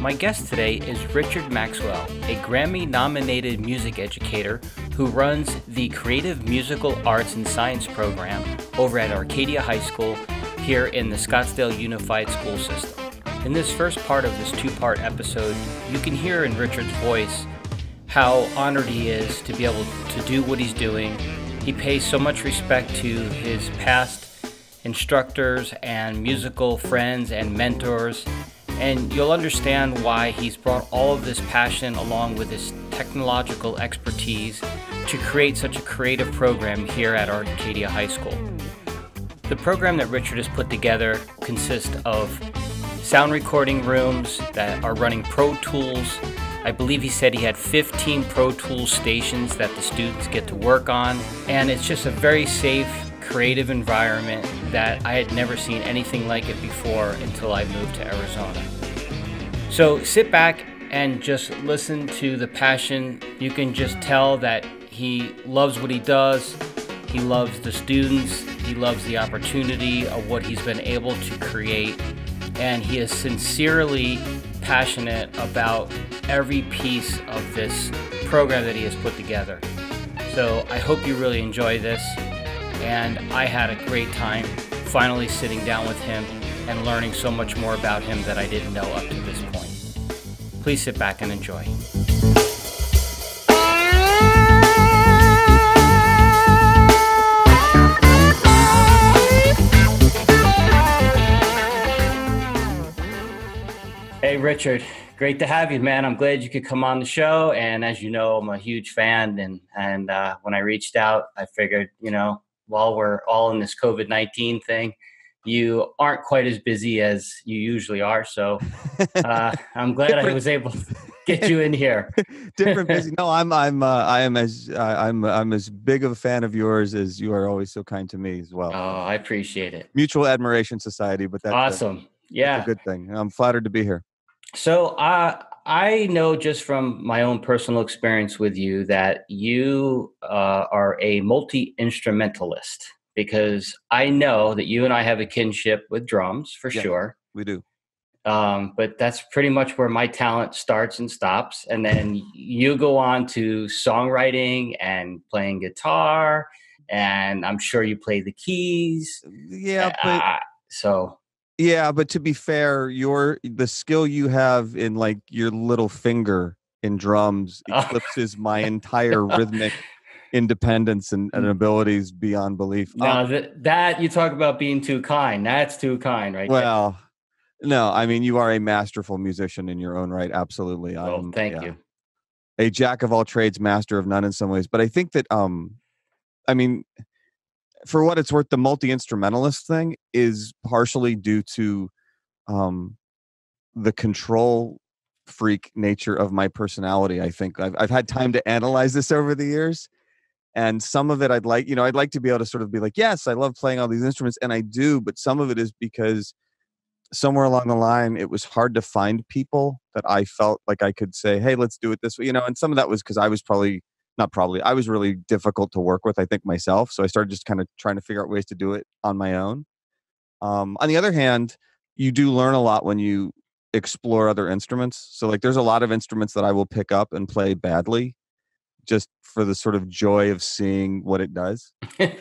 My guest today is Richard Maxwell, a Grammy-nominated music educator who runs the Creative Musical Arts and Science program over at Arcadia High School here in the Scottsdale Unified School System. In this first part of this two-part episode, you can hear in Richard's voice how honored he is to be able to do what he's doing. He pays so much respect to his past instructors and musical friends and mentors, and you'll understand why he's brought all of this passion along with his technological expertise to create such a creative program here at Arcadia High School. The program that Richard has put together consists of sound recording rooms that are running Pro Tools. I believe he said he had 15 Pro Tools stations that the students get to work on, and it's just a very safe, creative environment that I had never seen anything like it before until I moved to Arizona. So sit back and just listen to the passion. You can just tell that he loves what he does. He loves the students. He loves the opportunity of what he's been able to create. And he is sincerely passionate about every piece of this program that he has put together. So I hope you really enjoy this. And I had a great time finally sitting down with him and learning so much more about him that I didn't know up to this point. Please sit back and enjoy. Hey, Richard. Great to have you, man. I'm glad you could come on the show. And as you know, I'm a huge fan. And when I reached out, I figured, while we're all in this COVID-19 thing, you aren't quite as busy as you usually are. So I'm glad I was able to get you in here. Different busy. No, I'm as big of a fan of yours as you are always so kind to me as well. Oh, I appreciate it. Mutual Admiration Society, but that's awesome. That's a good thing. I'm flattered to be here. So I know just from my own personal experience with you that you are a multi-instrumentalist, because I know that you and I have a kinship with drums for sure. We do. But that's pretty much where my talent starts and stops. And then you go on to songwriting and playing guitar, and I'm sure you play the keys. Yeah. Yeah, but to be fair, the skill you have in like your little finger in drums eclipses my entire rhythmic independence and abilities beyond belief. No, that you talk about being too kind. That's too kind, right? Well, no, I mean, you are a masterful musician in your own right. Absolutely. Well, thank you. A jack of all trades, master of none in some ways. But I think that, for what it's worth, the multi-instrumentalist thing is partially due to the control freak nature of my personality. I think I've had time to analyze this over the years, and some of it I'd like to be able to sort of be like, yes, I love playing all these instruments, and I do, but some of it is because somewhere along the line it was hard to find people that I felt like I could say, hey, let's do it this way, and some of that was because I was I was really difficult to work with, I think, myself. So I started just kind of trying to figure out ways to do it on my own. On the other hand, you do learn a lot when you explore other instruments. So like there's a lot of instruments that I will pick up and play badly just for the sort of joy of seeing what it does. But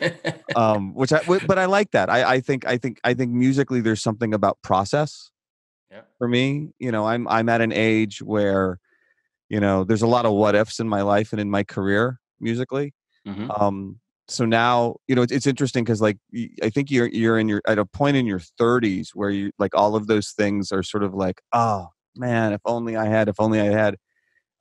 I like that. I think musically there's something about process for me. I'm at an age where there's a lot of what ifs in my life and in my career musically. Mm-hmm. So now, it's interesting because like, I think you're at a point in your 30s where you like all of those things are sort of like, oh man, if only I had.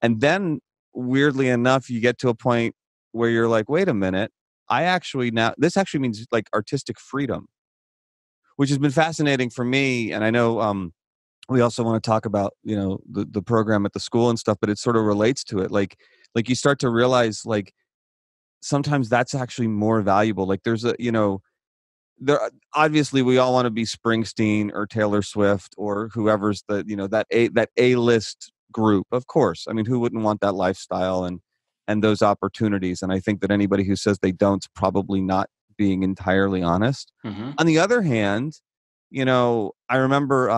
And then weirdly enough, you get to a point where you're like, wait a minute, this actually means like artistic freedom, which has been fascinating for me. And I know, we also want to talk about, the program at the school and stuff, but it sort of relates to it. Like you start to realize like sometimes that's actually more valuable. Like there's obviously we all want to be Springsteen or Taylor Swift or whoever's that A-list group. Of course. I mean, who wouldn't want that lifestyle and those opportunities? And I think that anybody who says they don't's probably not being entirely honest. Mm-hmm. On the other hand, I remember,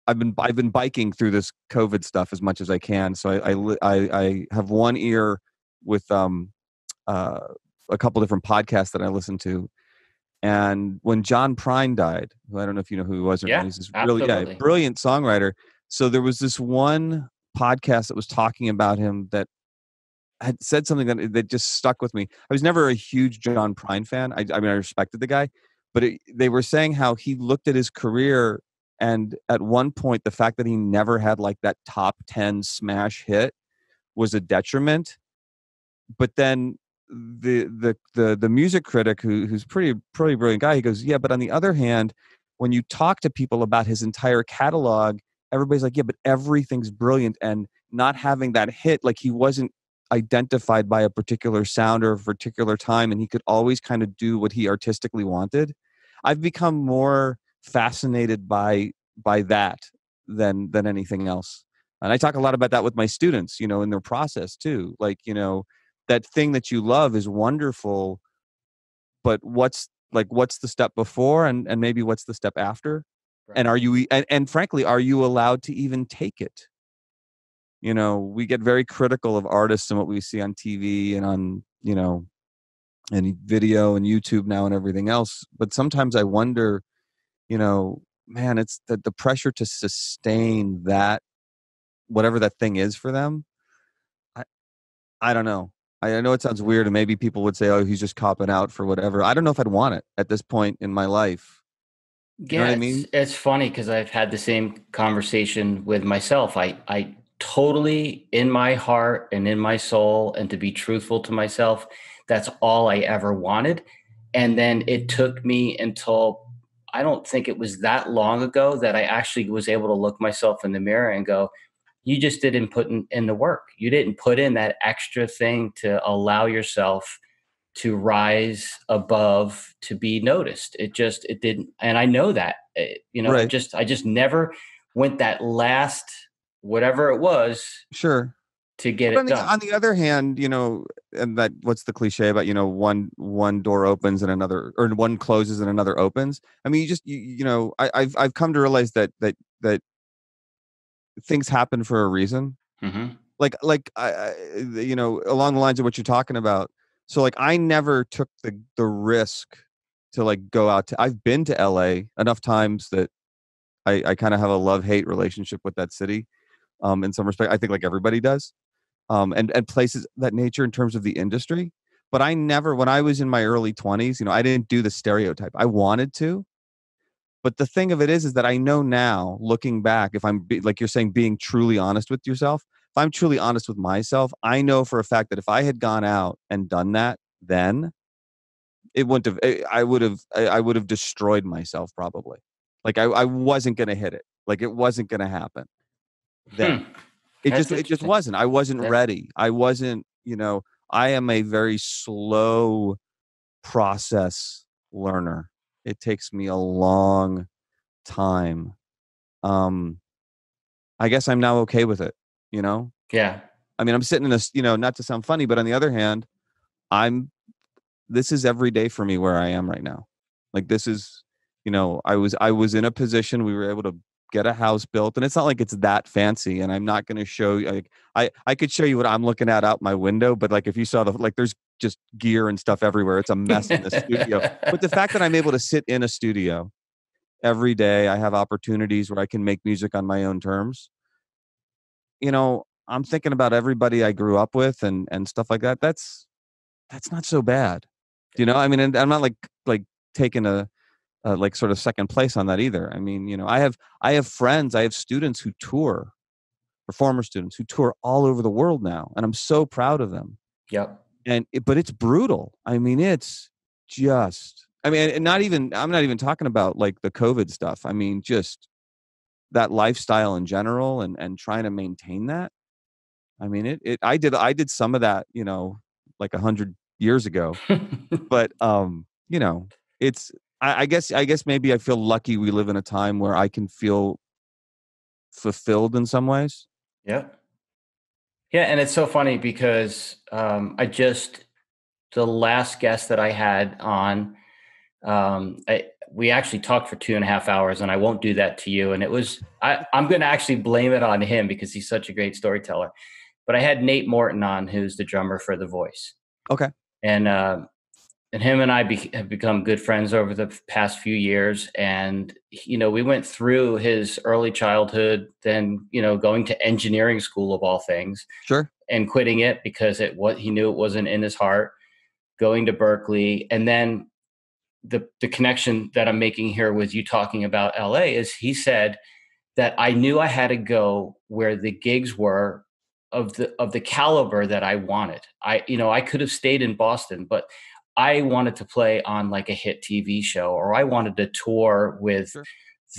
I've been biking through this COVID stuff as much as I can. So I have one ear with uh, a couple different podcasts that I listen to. And when John Prine died, who I don't know if you know who he was or not, Yeah, he's this really absolutely. brilliant songwriter. So there was this one podcast that was talking about him that had said something that just stuck with me. I was never a huge John Prine fan. I mean, I respected the guy, but they were saying how he looked at his career, and at one point, the fact that he never had like that top 10 smash hit was a detriment. But then the music critic who's pretty brilliant guy, he goes, yeah, but on the other hand, when you talk to people about his entire catalog, everybody's like, yeah, but everything's brilliant, and not having that hit, like he wasn't identified by a particular sound or a particular time, and he could always kind of do what he artistically wanted. I've become more fascinated by that than anything else. And I talk a lot about that with my students, in their process too. Like, that thing that you love is wonderful, but what's the step before, and maybe what's the step after? And Right. are you and frankly, are you allowed to even take it? We get very critical of artists and what we see on TV and on, and video and YouTube now and everything else. But sometimes I wonder, man, it's the pressure to sustain that, whatever that thing is for them. I, I don't know. I know it sounds weird, and maybe people would say, "Oh, he's just copping out for whatever." I don't know if I'd want it at this point in my life. You know what Yeah, I it's mean? it's funny because I've had the same conversation with myself. I totally, in my heart and in my soul, and to be truthful to myself, that's all I ever wanted. And then it took me until, I don't think it was that long ago, that I actually was able to look myself in the mirror and go, you just didn't put in the work. You didn't put in that extra thing to allow yourself to rise above, to be noticed. It didn't. And I know that, Right. I just never went that last, whatever it was, Sure. to get But it done. on the other hand, and that what's the cliche about, one door opens and another, or one closes and another opens. I mean, I've come to realize that things happen for a reason. Hmm. Like along the lines of what you're talking about. So like I never took the risk to like go out to. I've been to LA enough times that I kind of have a love-hate relationship with that city. In some respect, I think like everybody does. And places that nature in terms of the industry. But I never, when I was in my early 20s, I didn't do the stereotype. I wanted to, but the thing of it is that I know now, looking back, if like you're saying, being truly honest with yourself, if I'm truly honest with myself, I know for a fact that if I had gone out and done that, then it wouldn't have, I would have destroyed myself probably. Like I wasn't going to hit it. Like it wasn't going to happen Hmm. then. It That's just interesting. wasn't. I wasn't That, ready. I wasn't, I am a very slow process learner. It takes me a long time. Um, I guess I'm now okay with it, you know? yeah. I mean, I'm sitting in this, not to sound funny, but on the other hand, I'm this is every day for me where I am right now. Like this is, I was in a position, we were able to get a house built, and it's not like it's that fancy, and I'm not going to show you, like I could show you what I'm looking at out my window, but like if you saw like there's just gear and stuff everywhere. It's a mess in the studio. But the fact that I'm able to sit in a studio every day, I have opportunities where I can make music on my own terms. I'm thinking about everybody I grew up with and stuff like that. That's not so bad. I mean, and I'm not like taking a like sort of second place on that either. I mean, I have friends, I have students who tour, or former students who tour all over the world now, and I'm so proud of them. Yep. But it's brutal. I mean, it's just. I mean, and not even. I'm not even talking about like the COVID stuff. I mean, just that lifestyle in general, and trying to maintain that. I mean, I did some of that, like 100 years ago. But it's I guess maybe I feel lucky we live in a time where I can feel fulfilled in some ways. Yep. Yeah, and it's so funny because the last guest that I had on, We actually talked for 2.5 hours, and I won't do that to you. And I'm going to actually blame it on him because he's such a great storyteller. But I had Nate Morton on, who's the drummer for The Voice, Okay. and him and I have become good friends over the past few years. And we went through his early childhood, then going to engineering school of all things, Sure. and quitting it because he knew it wasn't in his heart. Going to Berkeley, and then the connection that I'm making here with you talking about LA is he said that I knew I had to go where the gigs were of the caliber that I wanted. I could have stayed in Boston, but I wanted to play on like a hit TV show, or I wanted to tour with Sure.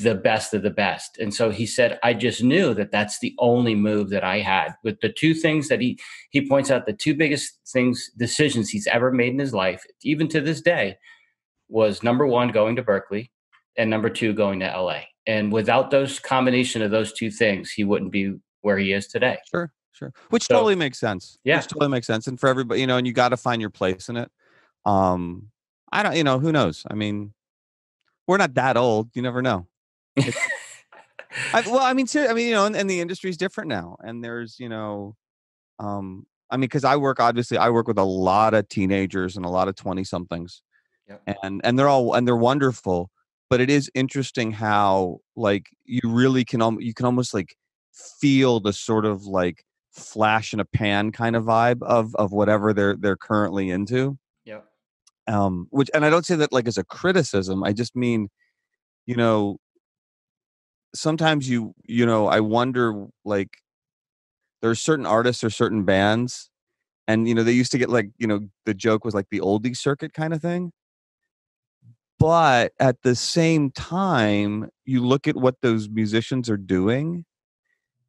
the best of the best. And so he said, I just knew that that's the only move that I had. But the two things that he points out, the two biggest decisions he's ever made in his life, even to this day, was number one, going to Berkeley, and number two, going to LA. And without those combination of those two things, he wouldn't be where he is today. Sure. Sure. Which So totally makes sense. yeah, Which totally makes sense. And for everybody, and you got to find your place in it. Um, I don't, who knows? I mean, we're not that old. You never know. Well, I mean, and the industry is different now. And there's, I mean, because I work with a lot of teenagers and a lot of 20 somethings, yep, and they're wonderful. But it is interesting how like you really you can almost like feel the sort of like flash in a pan kind of vibe of whatever they're currently into. yep, Which, and I don't say that like as a criticism. I just mean, you know, sometimes I wonder like there's certain artists or certain bands, and they used to get like, the joke was like the oldie circuit kind of thing. But at the same time, you look at what those musicians are doing,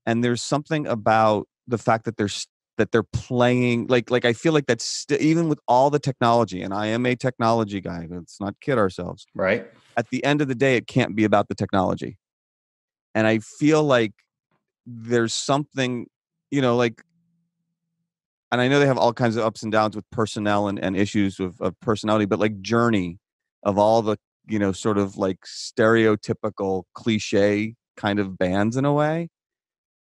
and there's something about the fact that they're playing like I feel like that's even with all the technology, and I am a technology guy. Let's not kid ourselves. right, At the end of the day, it can't be about the technology, and I feel like there's something, like, and I know they have all kinds of ups and downs with personnel and issues of personality, but like Journey, of all the, sort of like stereotypical cliche kind of bands in a way.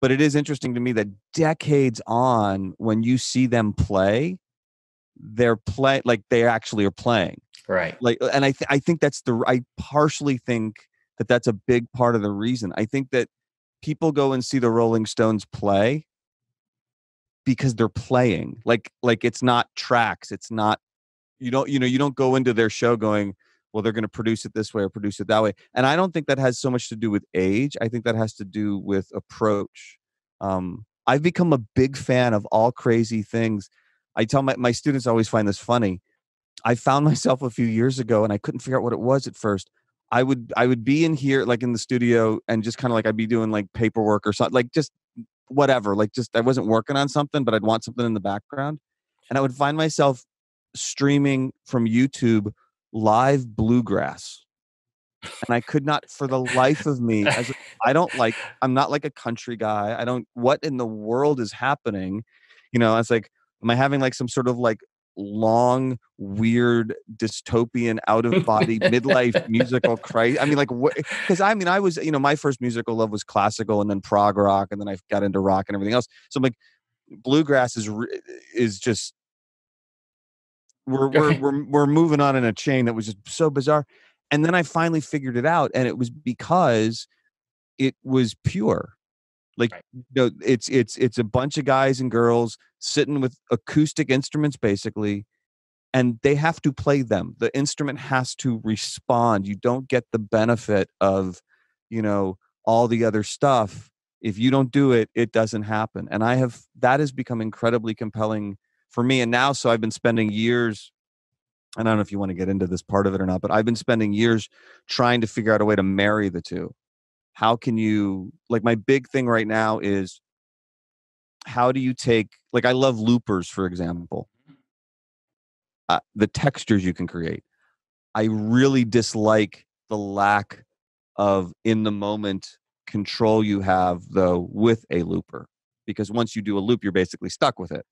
But it is interesting to me that decades on, when you see them play, like they actually are playing. right, Like, and I think I partially think that that's a big part of the reason. I think that people go and see the Rolling Stones play because they're playing. Like it's not tracks. It's not, you don't go into their show going, well, they're going to produce it this way or produce it that way. And I don't think that has so much to do with age. I think that has to do with approach. I've become a big fan of all crazy things. I tell my students, always find this funny. I found myself a few years ago, and I couldn't figure out what it was at first. I would be in here, like in the studio, and just kind of like I'd be doing like paperwork or something, like just whatever, like just I wasn't working on something, but I'd want something in the background, and I would find myself streaming from YouTube live bluegrass, and I could not for the life of me. I'm not like a country guy. I don't. What in the world is happening? It's like, am I having like some sort of like long, weird, dystopian, out of body midlife musical crisis? I mean, like, what? Because I mean, I was, my first musical love was classical, and then prog rock, and then I got into rock and everything else. So I'm like, bluegrass is just we're moving on in a chain that was just so bizarre. And then I finally figured it out, and it was because it was pure. Like, right, it's a bunch of guys and girls sitting with acoustic instruments basically, and they have to play them. The instrument has to respond. You don't get the benefit of, all the other stuff. If you don't do it, it doesn't happen. And that has become incredibly compelling for me. And now, so I've been spending years, and I don't know if you want to get into this part of it or not, but I've been spending years trying to figure out a way to marry the two. How can you, like, my big thing right now is, how do you take, like, I love loopers, for example, the textures you can create. I really dislike the lack of in the moment control you have, though, with a looper, because once you do a loop, you're basically stuck with it.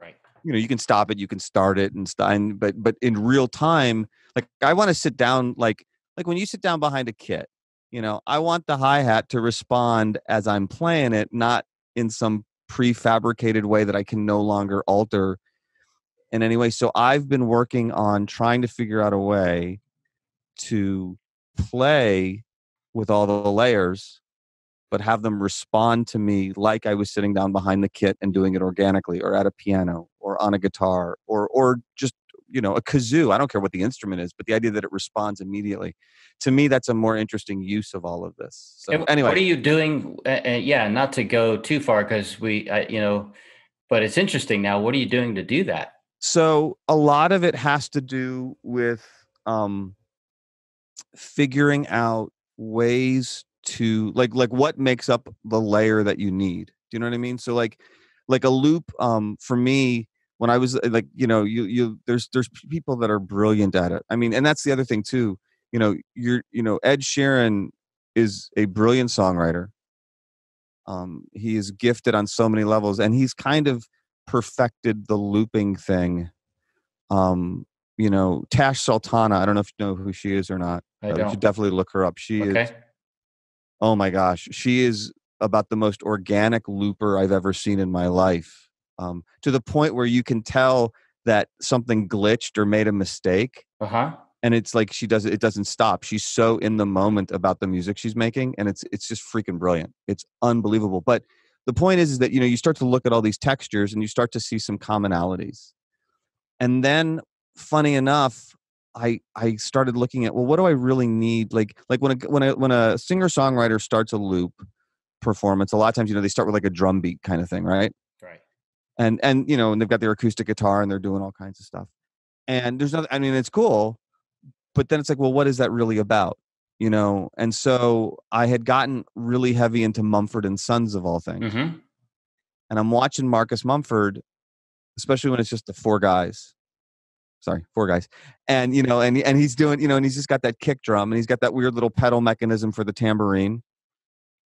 right. you can stop it, you can start it and but in real time, like I want to sit down like when you sit down behind a kit, I want the hi-hat to respond as I'm playing it, not in some prefabricated way that I can no longer alter in any way. So I've been working on trying to figure out a way to play with all the layers, but have them respond to me like I was sitting down behind the kit and doing it organically, or at a piano, or on a guitar, or just a kazoo. I don't care what the instrument is, but the idea that it responds immediately. To me, that's a more interesting use of all of this. So And what anyway, are you doing? Yeah, not to go too far because but it's interesting now. What are you doing to do that? so a lot of it has to do with figuring out ways to like what makes up the layer that you need. Do you know what I mean? So like a loop, for me, when I was like, there's people that are brilliant at it. I mean, and that's the other thing too. Ed Sheeran is a brilliant songwriter. He is gifted on so many levels, and he's kind of perfected the looping thing. Tash Sultana, I don't know if you know who she is or not. I You should don't. definitely look her up. She is, Okay. oh my gosh, she is about the most organic looper I've ever seen in my life. To the point where you can tell that something glitched or made a mistake. Uh-huh. And it's like it doesn't stop. She's so in the moment about the music she's making, and it's just freaking brilliant. It's unbelievable. But the point is that you start to look at all these textures and you start to see some commonalities. And then, funny enough, I started looking at, well, what do I really need? Like when a singer songwriter starts a loop performance, a lot of times they start with like a drum beat kind of thing, right? Right. And they've got their acoustic guitar and they're doing all kinds of stuff. And there's nothing. I mean, it's cool, but then it's like, well, what is that really about? And so I had gotten really heavy into Mumford and Sons of all things, Mm-hmm. and I'm watching Marcus Mumford, especially when it's just the four guys. Sorry, four guys. And and he's doing, and he's just got that kick drum, and he's got that weird little pedal mechanism for the tambourine.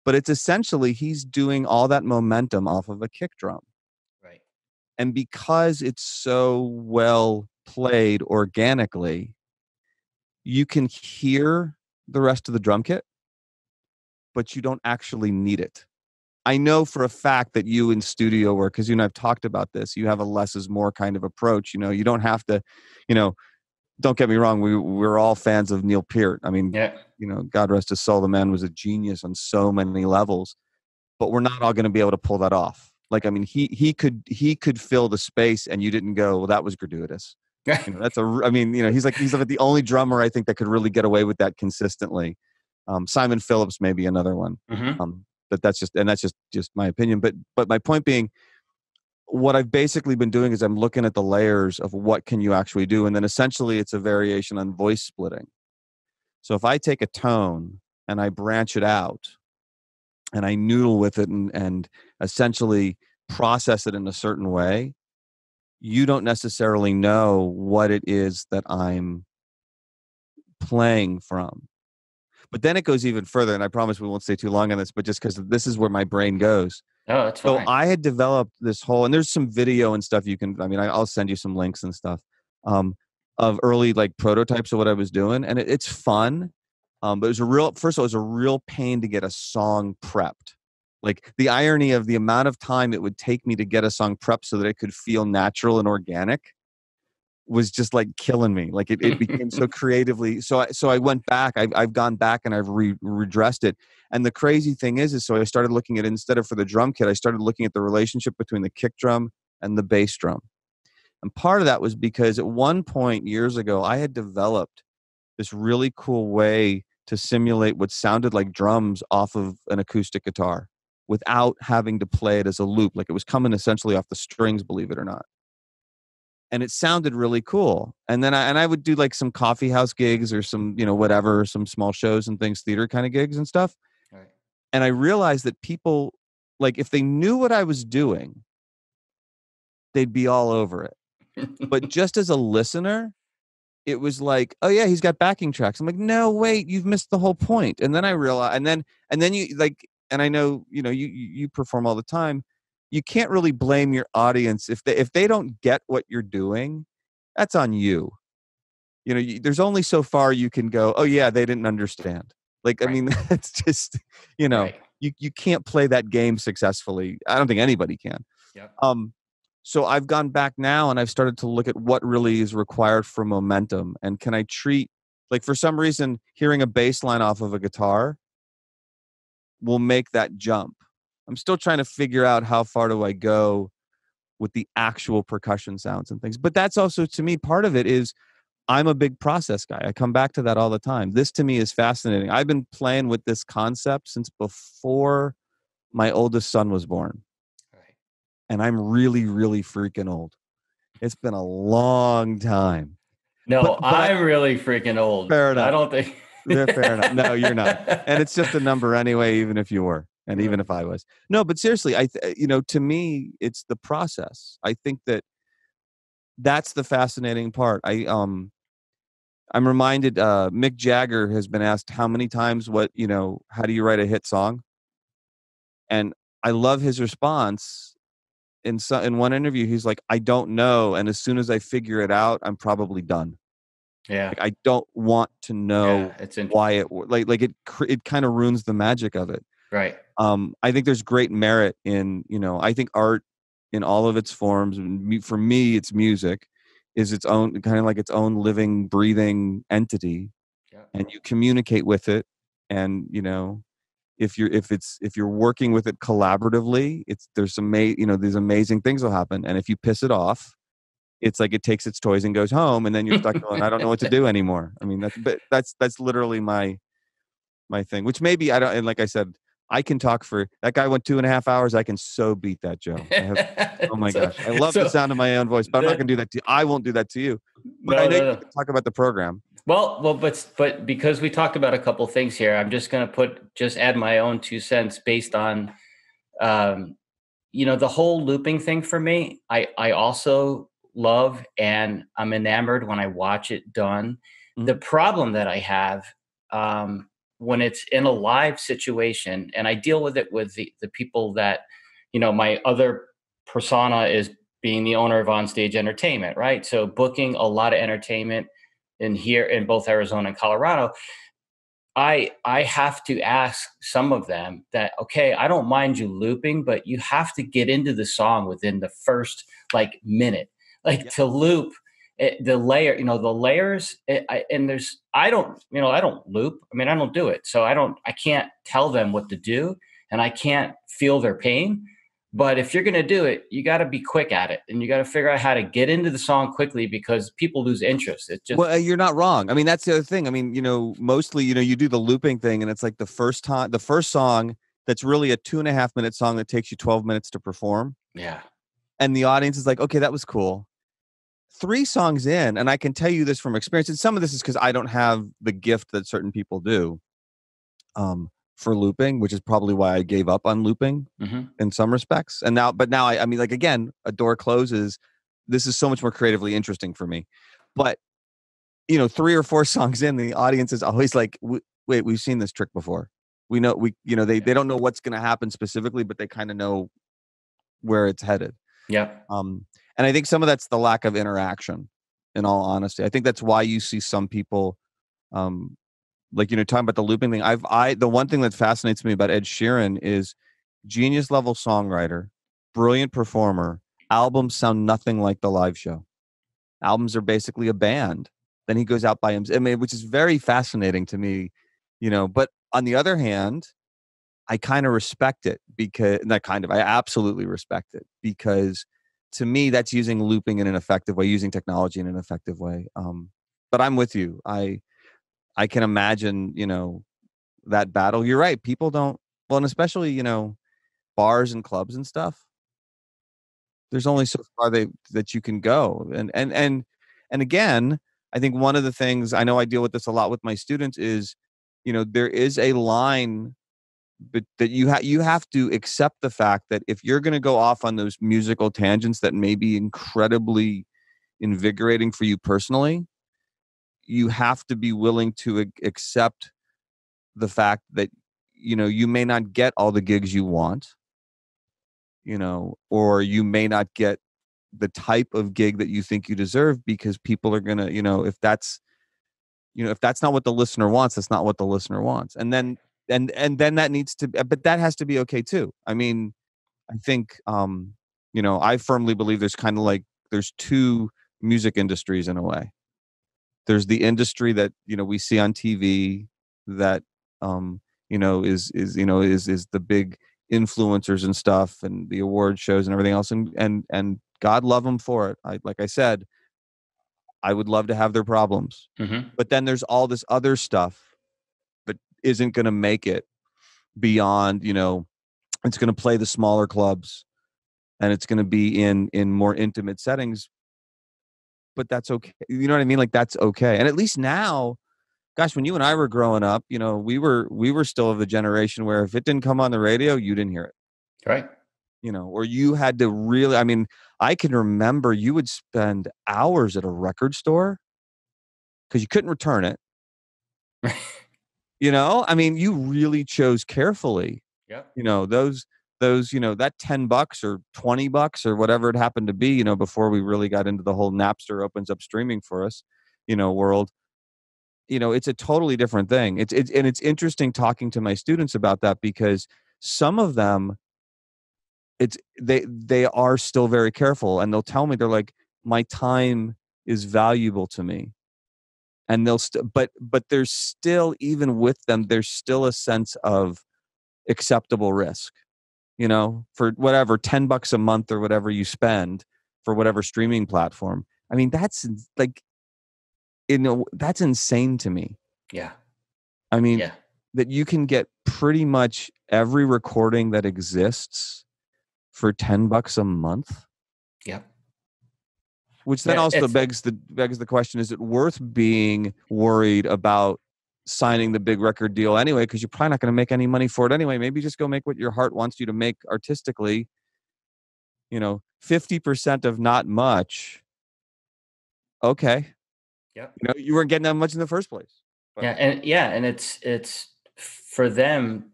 But it's essentially he's doing all that momentum off of a kick drum. Right. And because it's so well played organically, you can hear the rest of the drum kit, but you don't actually need it. I know for a fact that you in studio work, because you and I've talked about this, you have a less is more kind of approach. You don't have to, you know, don't get me wrong, we're all fans of Neil Peart. I mean, Yeah. God rest his soul, the man was a genius on so many levels, but we're not all going to be able to pull that off. Like, I mean, he could fill the space, and you didn't go, well, that was gratuitous. He's like the only drummer I think that could really get away with that consistently. Simon Phillips may be another one. Mm-hmm. But that's just my opinion. But my point being, what I've basically been doing is I'm looking at the layers of what can you actually do, and then essentially it's a variation on voice splitting. So if I take a tone and I branch it out and I noodle with it and essentially process it in a certain way, you don't necessarily know what it is that I'm playing from. But then it goes even further, and I promise we won't stay too long on this, but just because this is where my brain goes. Oh, that's So fine. I had developed this whole, and there's some video and stuff I'll send you some links and stuff, of early like prototypes of what I was doing. And it's fun. But first of all, it was a real pain to get a song prepped. Like the irony of the amount of time it would take me to get a song prepped so that it could feel natural and organic was just like killing me. Like it became so creatively. So I went back. I've gone back and I've redressed it. And the crazy thing is so I started looking at, instead of for the drum kit, I started looking at the relationship between the kick drum and the bass drum. And part of that was because at one point years ago, I had developed this really cool way to simulate what sounded like drums off of an acoustic guitar without having to play it as a loop. Like it was coming essentially off the strings, believe it or not. And it sounded really cool. And then I would do like some coffee house gigs or some, whatever, some small shows and things, theater kind of gigs and stuff. Right. And I realized that people, like, if they knew what I was doing, they'd be all over it. But just as a listener, it was like, oh yeah, he's got backing tracks. I'm like, no, wait, you've missed the whole point. And then I realized, and then you like, and I know, you perform all the time. you can't really blame your audience if they don't get what you're doing. That's on you. There's only so far you can go. Oh yeah, they didn't understand. Like, I Right. mean, that's just, Right. you can't play that game successfully. I don't think anybody can. Yep. So I've gone back now and I've started to look at what really is required for momentum, and can I treat, like, for some reason hearing a bass line off of a guitar will make that jump. I'm still trying to figure out how far do I go with the actual percussion sounds and things. But that's also, to me, part of it is I'm a big process guy. I come back to that all the time. This to me is fascinating. I've been playing with this concept since before my oldest son was born. Right. And I'm really, really freaking old. It's been a long time. No, But I'm really freaking old. fair I enough. don't think. Fair enough. No, you're not. And it's just a number anyway, even if you were, and even if I was. No, but seriously, to me, it's the process. I think that's the fascinating part. I'm reminded, Mick Jagger has been asked how many times how do you write a hit song? And I love his response. In one interview, he's like, I don't know. And as soon as I figure it out, I'm probably done. Yeah. Like, I don't want to know Yeah, it's why interesting. it kind of ruins the magic of it. Right. I think there's great merit in, I think art in all of its forms, and for me, it's music, is its own kind of like its own living, breathing entity, Yep. and you communicate with it. And, if you're working with it collaboratively, there's these amazing things will happen. And if you piss it off, it's like it takes its toys and goes home, and then you're stuck going, I don't know what to do anymore. I mean, that's literally my thing, which maybe I don't. And like I said, I can talk for that guy went 2.5 hours. I can so beat that, Joe. Oh my so, gosh. I love the so sound of my own voice, but I'm not going to do that to you. I won't do that to you, but I no, know you no, no. can talk about the program. Well, but because we talked about a couple things here, I'm just going to add my own 2 cents based on, um, the whole looping thing for me. I also love, and I'm enamored when I watch it done. The Mhm. problem that I have, when it's in a live situation, and I deal with it with the people that, my other persona is being the owner of Onstage Entertainment, right? So booking a lot of entertainment in both Arizona and Colorado. I have to ask some of them that, okay, I don't mind you looping, but you have to get into the song within the first like minute, like Yeah. to loop the layer, the layers. And I don't loop. I mean, I don't do it. So I can't tell them what to do, and I can't feel their pain. But if you're going to do it, you got to be quick at it, and you got to figure out how to get into the song quickly, because people lose interest. It just, Well, you're not wrong. I mean, that's the other thing. I mean, mostly, you do the looping thing, and it's like the first song that's really a 2.5 minute song that takes you 12 minutes to perform. yeah. And the audience is like, okay, that was cool. 3 songs in, and I can tell you this from experience, and some of this is because I don't have the gift that certain people do, for looping, which is probably why I gave up on looping Hmm. in some respects. But now I mean, like, again, a door closes. This is so much more creatively interesting for me. But 3 or 4 songs in, the audience is always like, "Wait, we've seen this trick before. We know they don't know what's going to happen specifically, but they kind of know where it's headed." Yep. And I think some of that's the lack of interaction. In all honesty, I think that's why you see some people, um, like, talking about the looping thing. The one thing that fascinates me about Ed Sheeran is genius level songwriter, brilliant performer. Albums sound nothing like the live show. Albums are basically a band. Then he goes out by himself. I mean, which is very fascinating to me, But on the other hand, I kind of respect it I absolutely respect it, because to me, that's using looping in an effective way, using technology in an effective way. But I'm with you. I can imagine, that battle. You're right. People don't, well, and especially, bars and clubs and stuff. There's only so far that you can go. And again, I think one of the things, I know I deal with this a lot with my students, is, there is a line, but that you have to accept the fact that if you're going to go off on those musical tangents that may be incredibly invigorating for you personally, you have to be willing to accept the fact that you may not get all the gigs you want. or you may not get the type of gig that you think you deserve, because people are going to, if that's not what the listener wants, that's not what the listener wants. And then, and then that needs to, but that has to be okay too. I mean, I think, I firmly believe there's kind of like, there's two music industries in a way. There's the industry that, we see on TV that, is the big influencers and stuff and the award shows and everything else. And God love them for it. Like I said, I would love to have their problems, but then there's all this other stuff that isn't going to make it beyond, it's going to play the smaller clubs and it's going to be in more intimate settings, but that's okay. You know what I mean? Like, that's okay. And at least now, gosh, when you and I were growing up, we were still of the generation where if it didn't come on the radio, you didn't hear it. Right. Or you had to really, I mean, I can remember you would spend hours at a record store because you couldn't return it. I mean, you really chose carefully. Yeah. Those, that $10 or $20 or whatever it happened to be, before we really got into the whole Napster opens up streaming for us, world. It's a totally different thing. And it's interesting talking to my students about that, because some of them, they are still very careful, and they'll tell me, they're like, my time is valuable to me. And they'll but there's still, even with them, there's still a sense of acceptable risk, for whatever, $10 a month or whatever you spend for whatever streaming platform. I mean, that's like, that's insane to me. Yeah. I mean, that you can get pretty much every recording that exists for $10 a month. Yep. Which then also begs the question: is it worth being worried about signing the big record deal anyway? Because you're probably not going to make any money for it anyway. Maybe just go make what your heart wants you to make artistically. 50% of not much. Okay. Yep. You weren't getting that much in the first place. But. And it's for them,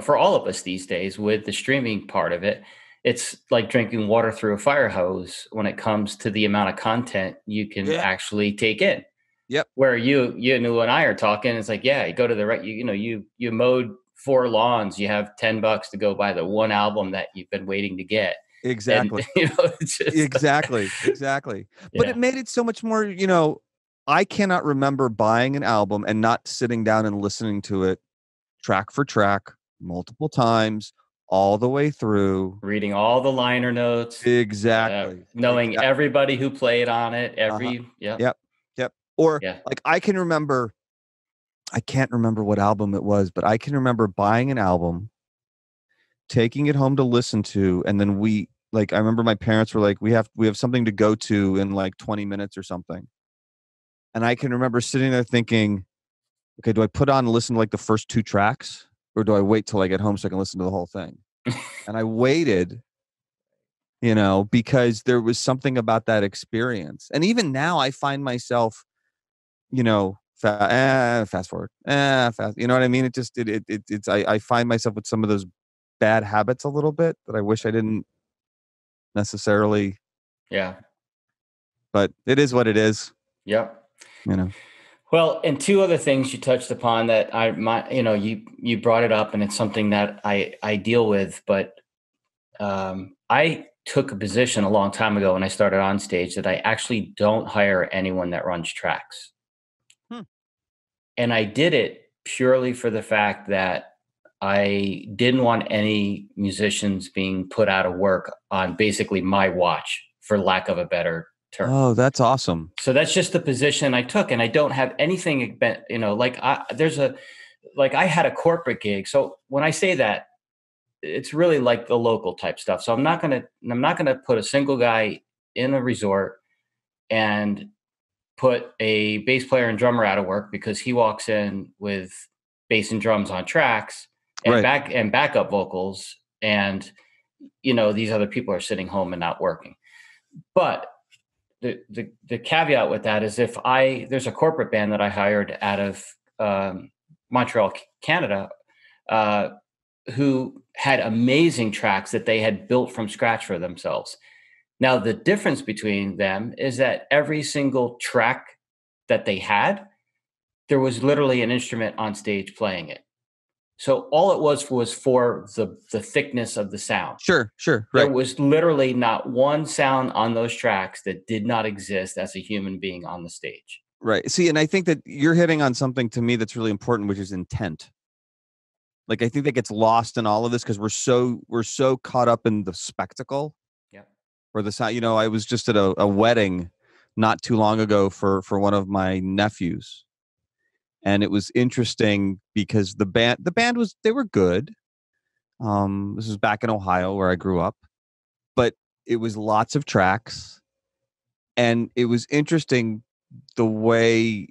for all of us these days with the streaming part of it. It's like drinking water through a fire hose when it comes to the amount of content you can actually take in. Yep. Where you and I are talking, it's like, you go to the you mowed 4 lawns, you have $10 to go buy the one album that you've been waiting to get. Exactly. And, it's just, exactly. But it made it so much more, I cannot remember buying an album and not sitting down and listening to it track for track multiple times, all the way through, reading all the liner notes, exactly, knowing everybody who played on it, yep. Or like, I can't remember what album it was, but I can remember buying an album, taking it home to listen to, and then I remember my parents were like, we have something to go to in like 20 minutes or something. And I can remember sitting there thinking, okay, do I put on and listen to like the first 2 tracks, or do I wait till I get home so I can listen to the whole thing? And I waited, because there was something about that experience. And even now I find myself, fast forward, fast. You know what I mean? It just, I find myself with some of those bad habits a little bit that I wish I didn't necessarily. Yeah. But it is what it is. Yep. Well, and 2 other things you touched upon that you brought it up, and it's something that I deal with, but I took a position a long time ago when I started on stage that I actually don't hire anyone that runs tracks. And I did it purely for the fact that I didn't want any musicians being put out of work on basically my watch, for lack of a better term. Oh, that's awesome. So that's just the position I took. And I don't have anything, I had a corporate gig. So when I say that, it's really like the local type stuff. So I'm not going to put a single guy in a resort and put a bass player and drummer out of work because he walks in with bass and drums on tracks and backup vocals, and these other people are sitting home and not working. But the caveat with that is, there's a corporate band that I hired out of Montreal, Canada, who had amazing tracks that they had built from scratch for themselves. Now, the difference between them is that every single track that they had, there was literally an instrument on stage playing it. So all it was for the thickness of the sound. Sure, sure, There right, was literally not one sound on those tracks that did not exist as a human being on the stage. right. See, and I think that you're hitting on something to me that's really important, which is intent. Like, I think that gets lost in all of this because we're so caught up in the spectacle Yeah. or the sound. I was just at a wedding not too long ago for one of my nephews, and it was interesting because the band was they were good. This was back in Ohio where I grew up, but it was lots of tracks, and it was interesting the way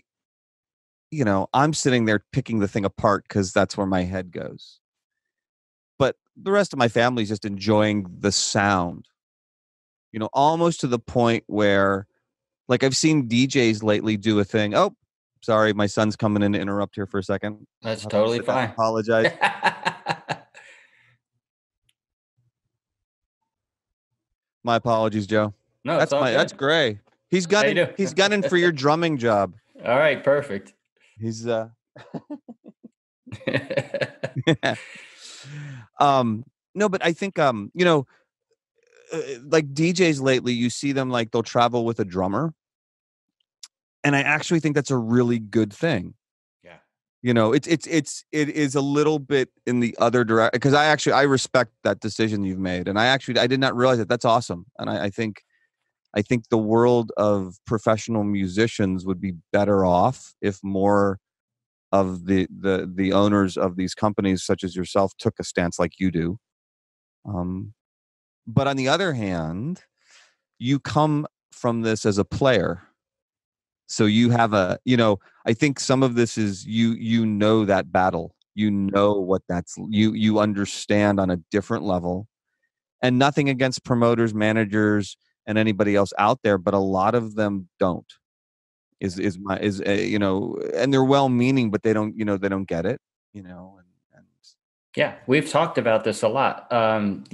I'm sitting there picking the thing apart because that's where my head goes. But the rest of my family is just enjoying the sound, almost to the point where, like, I've seen DJs lately do a thing. Oh, sorry, my son's coming in to interrupt here for a second. That's I'll have to totally sit down and fine. apologize. My apologies, Joe. No, it's all That's good. Gray. He's How you gunning. doing? He's gunning for your drumming job. All right, perfect. He's um no, but I think like DJs lately, you see them like they'll travel with a drummer, and I actually think that's a really good thing. Yeah. It is a little bit in the other direction because I respect that decision you've made, and I did not realize it. That's awesome, and I think the world of professional musicians would be better off if more of the owners of these companies, such as yourself, took a stance like you do. Um, but on the other hand, you come from this as a player. So you have I think some of this is that battle. You know what you understand on a different level. And nothing against promoters, managers, and anybody else out there, but a lot of them don't. And they're well meaning, but they don't get it, and Yeah, we've talked about this a lot. That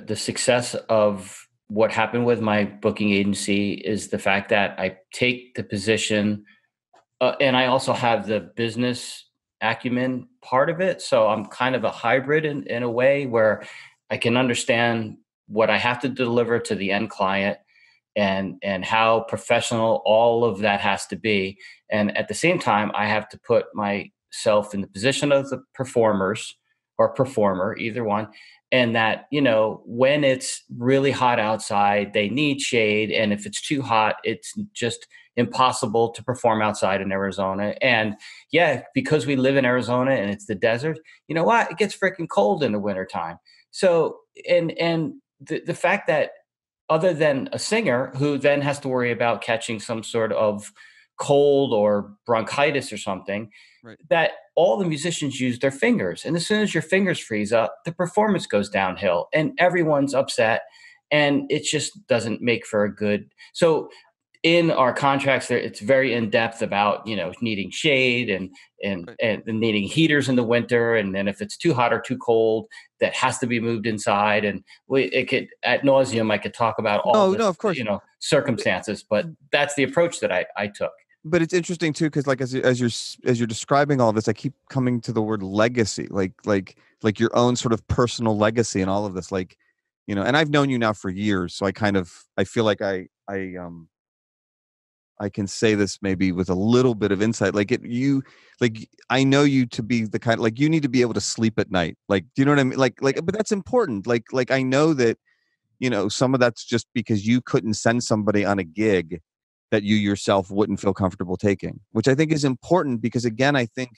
the success of what happened with my booking agency is the fact that I take the position, and I also have the business acumen part of it. So I'm kind of a hybrid in a way where I can understand what I have to deliver to the end client and how professional all of that has to be. And at the same time, I have to put myself in the position of the performers or performer, either one. And that, when it's really hot outside, they need shade. And if it's too hot, it's just impossible to perform outside in Arizona. And yeah, because we live in Arizona and it's the desert, you know what? It gets freaking cold in the wintertime. So, and the fact that other than a singer who then has to worry about catching some sort of cold or bronchitis or something, right. that all the musicians use their fingers. And as soon as your fingers freeze up, the performance goes downhill and everyone's upset. And it just doesn't make for a good. So in our contracts there, it's very in depth about needing shade and Right. and needing heaters in the winter, and then if it's too hot or too cold, that has to be moved inside. And it could ad nauseum, I could talk about all No, no, this of course. circumstances, but that's the approach that I took. But it's interesting too, because like as you're describing all this, I keep coming to the word legacy, like your own sort of personal legacy and all of this, like and I've known you now for years, so I feel like I can say this maybe with a little bit of insight. Like I know you to be the kind, like, you need to be able to sleep at night. Like, do you know what I mean? But that's important. Like I know that, some of that's just because you couldn't send somebody on a gig that you yourself wouldn't feel comfortable taking, which I think is important because again, I think,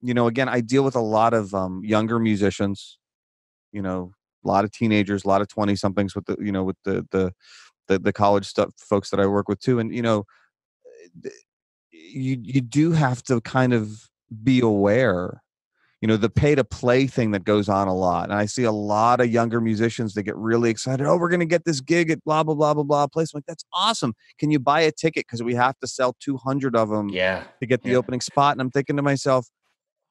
again, I deal with a lot of younger musicians, a lot of teenagers, a lot of 20 somethings with the college stuff folks that I work with too. And, you do have to kind of be aware, the pay to play thing that goes on a lot. And I see a lot of younger musicians that get really excited. Oh, we're going to get this gig at blah, blah, blah, blah, blah place. I'm like, that's awesome. Can you buy a ticket? Because we have to sell 200 of them Yeah. to get the Yeah. opening spot. And I'm thinking to myself,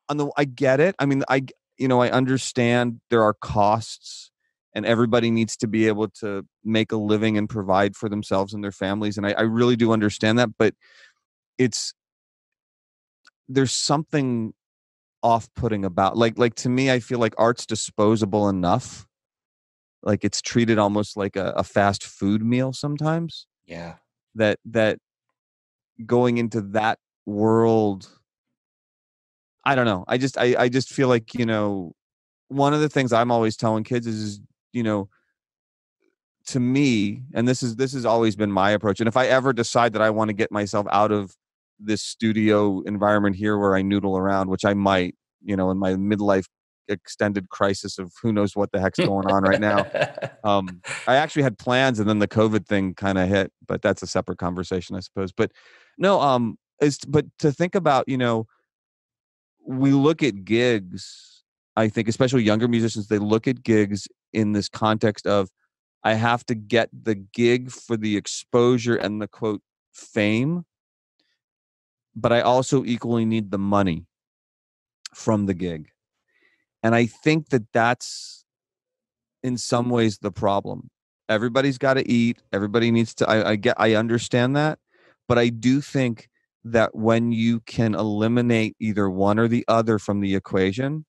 I get it. I mean, I understand there are costs and everybody needs to be able to make a living and provide for themselves and their families. And I really do understand that, but it's, there's something off-putting about, like to me, I feel like art's disposable enough. Like it's treated almost like a fast food meal sometimes, Yeah. that going into that world, I don't know. I just feel like, one of the things I'm always telling kids is, you know, to me, and this has always been my approach. And if I ever decide that I want to get myself out of this studio environment here where I noodle around, which I might, in my midlife extended crisis of who knows what the heck's going on right now. I actually had plans and then the COVID thing kind of hit, but that's a separate conversation, I suppose. But no, but to think about, we look at gigs, I think, especially younger musicians, they look at gigs in this context of, I have to get the gig for the exposure and the quote fame, but I also equally need the money from the gig. And I think that that's in some ways the problem. Everybody's got to eat. Everybody needs to, I understand that, but I do think that when you can eliminate either one or the other from the equation,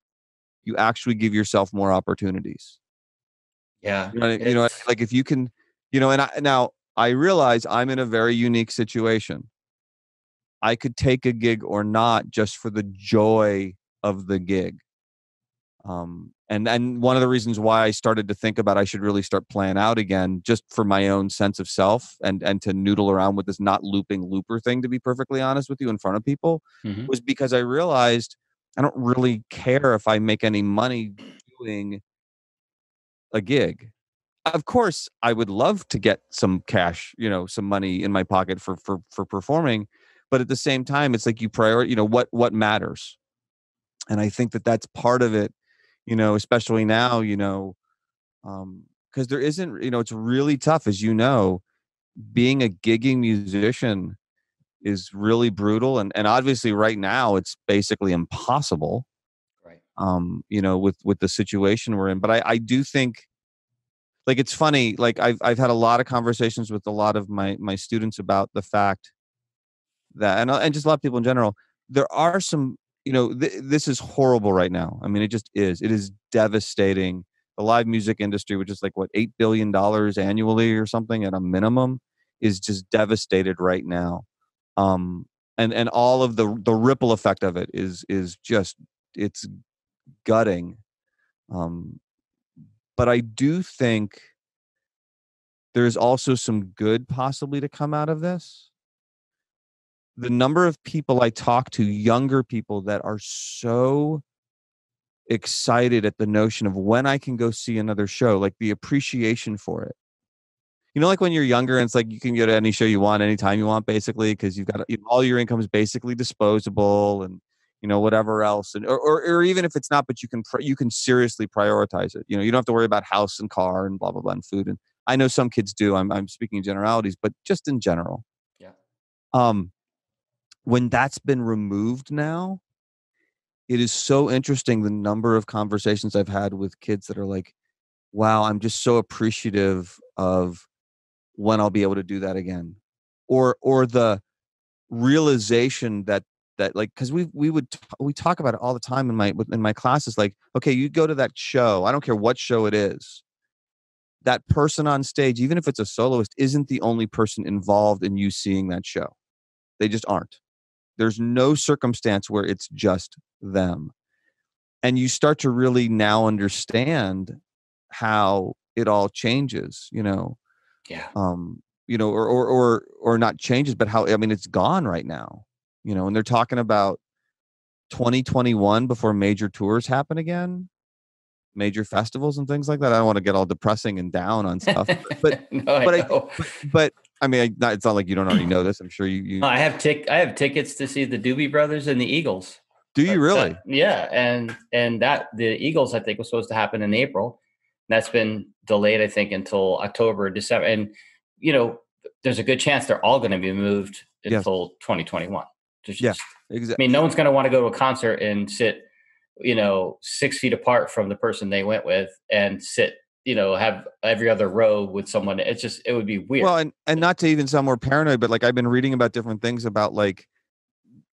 you actually give yourself more opportunities. Yeah. Like if you can, now I realize I'm in a very unique situation. I could take a gig or not just for the joy of the gig. And one of the reasons why I started to think about I should really start playing out again, just for my own sense of self and to noodle around with this not looping looper thing, to be perfectly honest with you, in front of people, Mhm. was because I realized I don't really care if I make any money doing a gig. Of course, I would love to get some cash, some money in my pocket for performing, but at the same time, it's like you prioritize, what matters, and I think that that's part of it, especially now, because there isn't, it's really tough, as being a gigging musician is really brutal, and obviously right now it's basically impossible, Right. with the situation we're in. But I do think, like, it's funny, like I've had a lot of conversations with a lot of my students about the fact that, and just a lot of people in general, there are some, this is horrible right now. I mean, it is devastating. The live music industry, which is like what, $8 billion annually or something at a minimum, is just devastated right now. And all of the ripple effect of it is just, it's gutting. um but I do think there's also some good possibly to come out of this. The number of people I talk to, younger people, that are so excited at the notion of when I can go see another show, like the appreciation for it. Like when you're younger and it's like you can go to any show you want anytime you want, basically, because you've got, all your income is basically disposable, and whatever else, and or even if it's not, but you can seriously prioritize it. You don't have to worry about house and car and blah blah blah and food. And I know some kids do. I'm speaking in generalities, but just in general. Yeah. Um, when that's been removed now, it is so interesting the number of conversations I've had with kids that are like, wow, I'm just so appreciative of when I'll be able to do that again. Or the realization that like, because we talk about it all the time in my classes, like, okay, you go to that show, I don't care what show it is, that person on stage, even if it's a soloist, isn't the only person involved in you seeing that show. They just aren't. There's no circumstance where it's just them. And you start to really now understand how it all changes, Yeah. or not changes, but how, I mean, it's gone right now, and they're talking about 2021 before major tours happen again, major festivals and things like that. I don't want to get all depressing and down on stuff, but No, I but I think, know. but I mean, it's not like you don't already know this. I'm sure you I have tickets to see the Doobie Brothers and the Eagles. do. You But really? yeah, and that the Eagles, I think, was supposed to happen in April. That's been delayed, I think, until October, December. And there's a good chance they're all going to be moved Yes. until 2021. There's Yeah. just, I Exactly. mean, no one's going to want to go to a concert and sit 6 feet apart from the person they went with and sit, have every other row with someone. It would be weird. Well, and not to even sound more paranoid, but like I've been reading about different things about like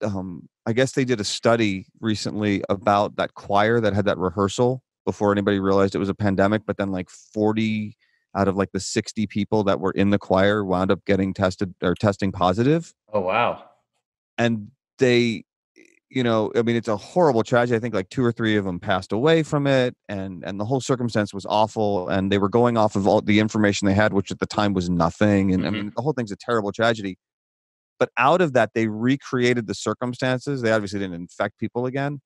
I guess they did a study recently about that choir that had that rehearsal before anybody realized it was a pandemic, but then like 40 out of like the 60 people that were in the choir wound up getting tested or testing positive. Oh, wow. And they, I mean, it's a horrible tragedy. I think like two or three of them passed away from it, and the whole circumstance was awful. And they were going off of all the information they had, which at the time was nothing. And I mean, the whole thing's a terrible tragedy. But out of that, they recreated the circumstances. They obviously didn't infect people again,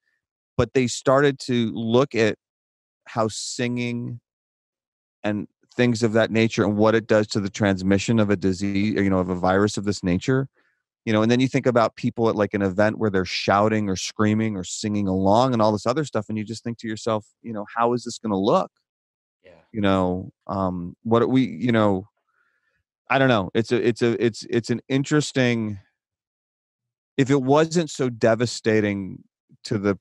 but they started to look at how singing and things of that nature and what it does to the transmission of a disease, of a virus of this nature. And then you think about people at like an event where they're shouting or screaming or singing along and all this other stuff. And you just think to yourself, how is this going to look? Yeah. What we, I don't know. It's an interesting, if it wasn't so devastating to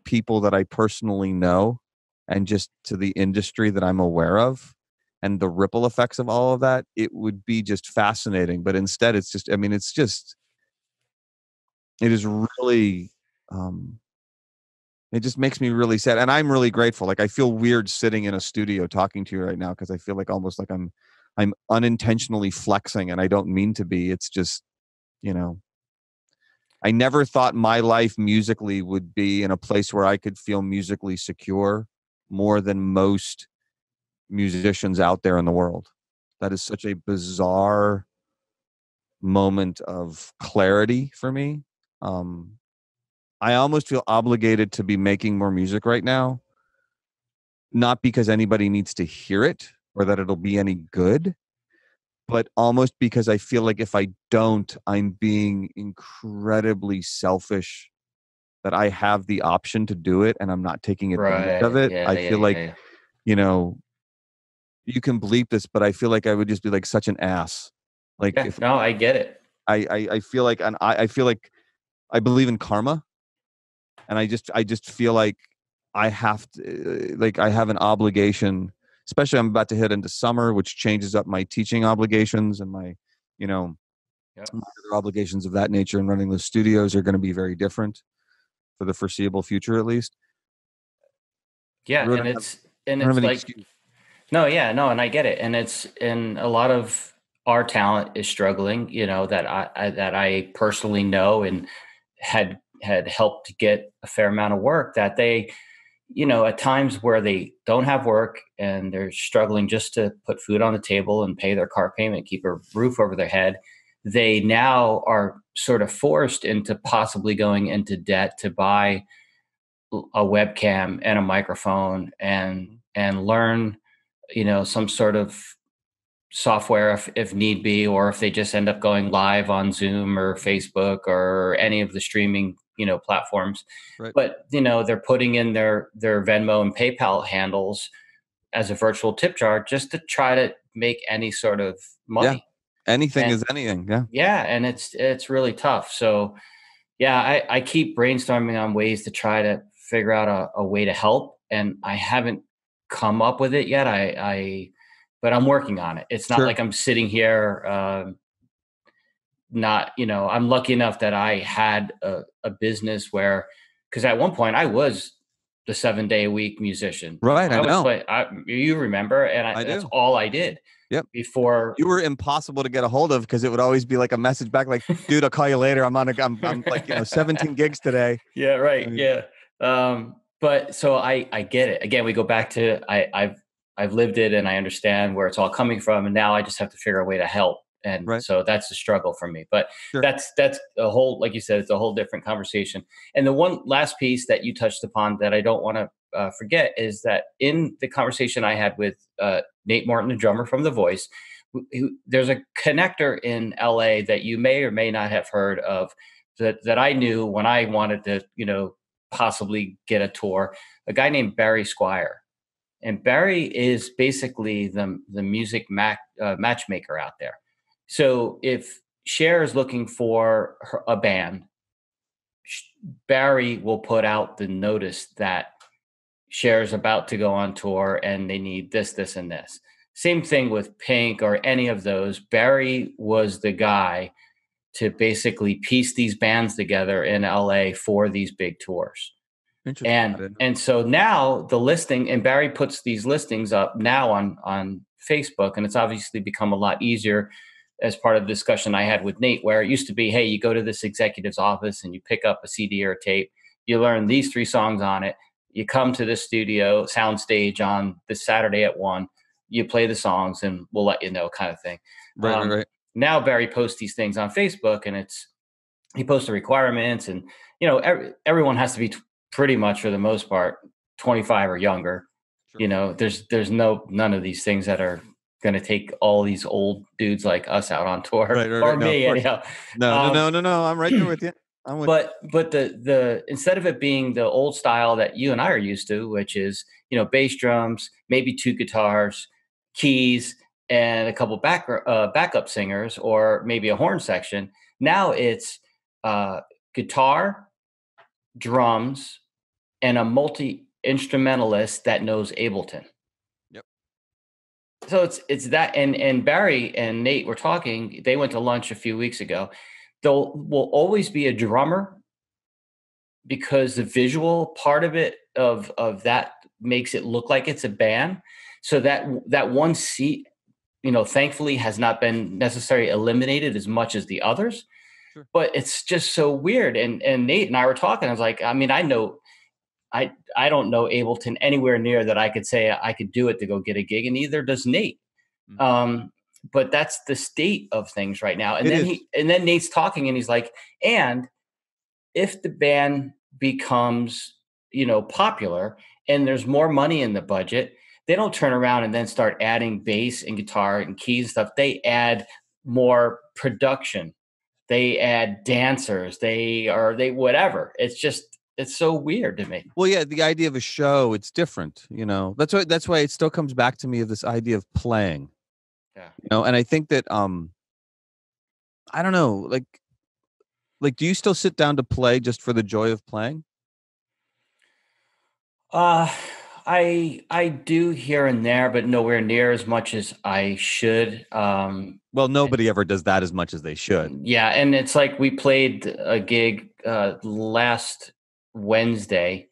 people that I personally know and just to the industry that I'm aware of and the ripple effects of all of that, it would be just fascinating. But instead it's just, I mean, it is really, it just makes me really sad. And I'm really grateful. Like I feel weird sitting in a studio talking to you right now, because I feel like almost like I'm unintentionally flexing, and I don't mean to be. It's just, I never thought my life musically would be in a place where I could feel musically secure more than most musicians out there in the world. That is such a bizarre moment of clarity for me. I almost feel obligated to be making more music right now, not because anybody needs to hear it or that it'll be any good, but almost because I feel like if I don't, I'm being incredibly selfish that I have the option to do it and I'm not taking advantage of Right. it. Yeah. I Yeah. feel Yeah. like, Yeah. you know, you can bleep this, but I feel like I would just be like such an ass. Like Yeah. if No, I get it. I feel like, and I feel like I believe in karma, and I just feel like I have to, like I have an obligation, especially I'm about to hit into summer, which changes up my teaching obligations and my, you know, Yeah. my other obligations of that nature, and running the studios are going to be very different for the foreseeable future, at least. I Yeah. really And don't have, it's, and I don't have it's any like, excuse. no, yeah, no. And I get it. And a lot of our talent is struggling, that I personally know and had helped to get a fair amount of work that they, at times where they don't have work and they're struggling just to put food on the table and pay their car payment, keep a roof over their head, they now are sort of forced into possibly going into debt to buy a webcam and a microphone and learn, some sort of software if need be, or if they just end up going live on Zoom or Facebook or any of the streaming, platforms. Right. But, they're putting in their Venmo and PayPal handles as a virtual tip jar just to try to make any sort of Yeah. money. Anything And is anything. Yeah. yeah, and it's really tough. So yeah, I keep brainstorming on ways to try to figure out a way to help, and I haven't come up with it yet. But I'm working on it. It's not Sure. like I'm sitting here, not, I'm lucky enough that I had a business where, because at one point I was the 7 day a week musician. Right. I I would know. play, you remember, and I that's do. all I did Yep. before. You were impossible to get a hold of because it would always be like a message back, like, "Dude, I'll call you later. I'm like 17 gigs today." Yeah, I right. mean, Yeah. But so I get it. Again, we go back to I've lived it and I understand where it's all coming from, and now I just have to figure a way to help. And right. so that's the struggle for me. But Sure. that's a whole, like you said, it's a whole different conversation. And the one last piece that you touched upon that I don't want to forget is that in the conversation I had with Nate Martin, the drummer from The Voice, there's a connector in LA that you may or may not have heard of, that I knew when I wanted to, possibly get a tour, a guy named Barry Squire. And Barry is basically the music matchmaker out there. So if Cher is looking for a band, Barry will put out the notice that Cher's about to go on tour and they need this, this, and this. Same thing with Pink or any of those. Barry was the guy to basically piece these bands together in LA for these big tours. Interesting. And so now the listing, and Barry puts these listings up now on Facebook, and it's obviously become a lot easier as part of the discussion I had with Nate, where it used to be, hey, you go to this executive's office and you pick up a CD or a tape, you learn these 3 songs on it, you come to the studio soundstage on this Saturday at 1, you play the songs and we'll let you know, kind of thing. Right. Now Barry posts these things on Facebook, and he posts the requirements, and everyone has to be pretty much, for the most part, 25 or younger. Sure. There's none of these things that are going to take all these old dudes like us out on tour, or me anyhow. No. I'm right there with you. But the instead of it being the old style that you and I are used to, which is bass drums, maybe 2 guitars, keys, and a couple backup singers, or maybe a horn section. Now it's guitar, drums, and a multi-instrumentalist that knows Ableton. Yep. So it's that, and Barry and Nate were talking. They went to lunch a few weeks ago. There will always be a drummer, because the visual part of it of that makes it look like it's a band. So that one seat, thankfully has not been necessarily eliminated as much as the others. Sure. But it's just so weird. And Nate and I were talking. I was like, I mean, I don't know Ableton anywhere near that I could say I could do it to go get a gig, and neither does Nate. Mm-hmm. But that's the state of things right now. And then Nate's talking, and he's like, and if the band becomes, popular and there's more money in the budget, they don't turn around and then start adding bass and guitar and keys and stuff. They add more production. They add dancers. They whatever. It's so weird to me. Well, yeah, the idea of a show, it's different, That's why it still comes back to me of this idea of playing. Yeah. And I think that I don't know, like do you still sit down to play just for the joy of playing? I do here and there, but nowhere near as much as I should. Well, nobody ever does that as much as they should. Yeah, and it's like we played a gig last Wednesday,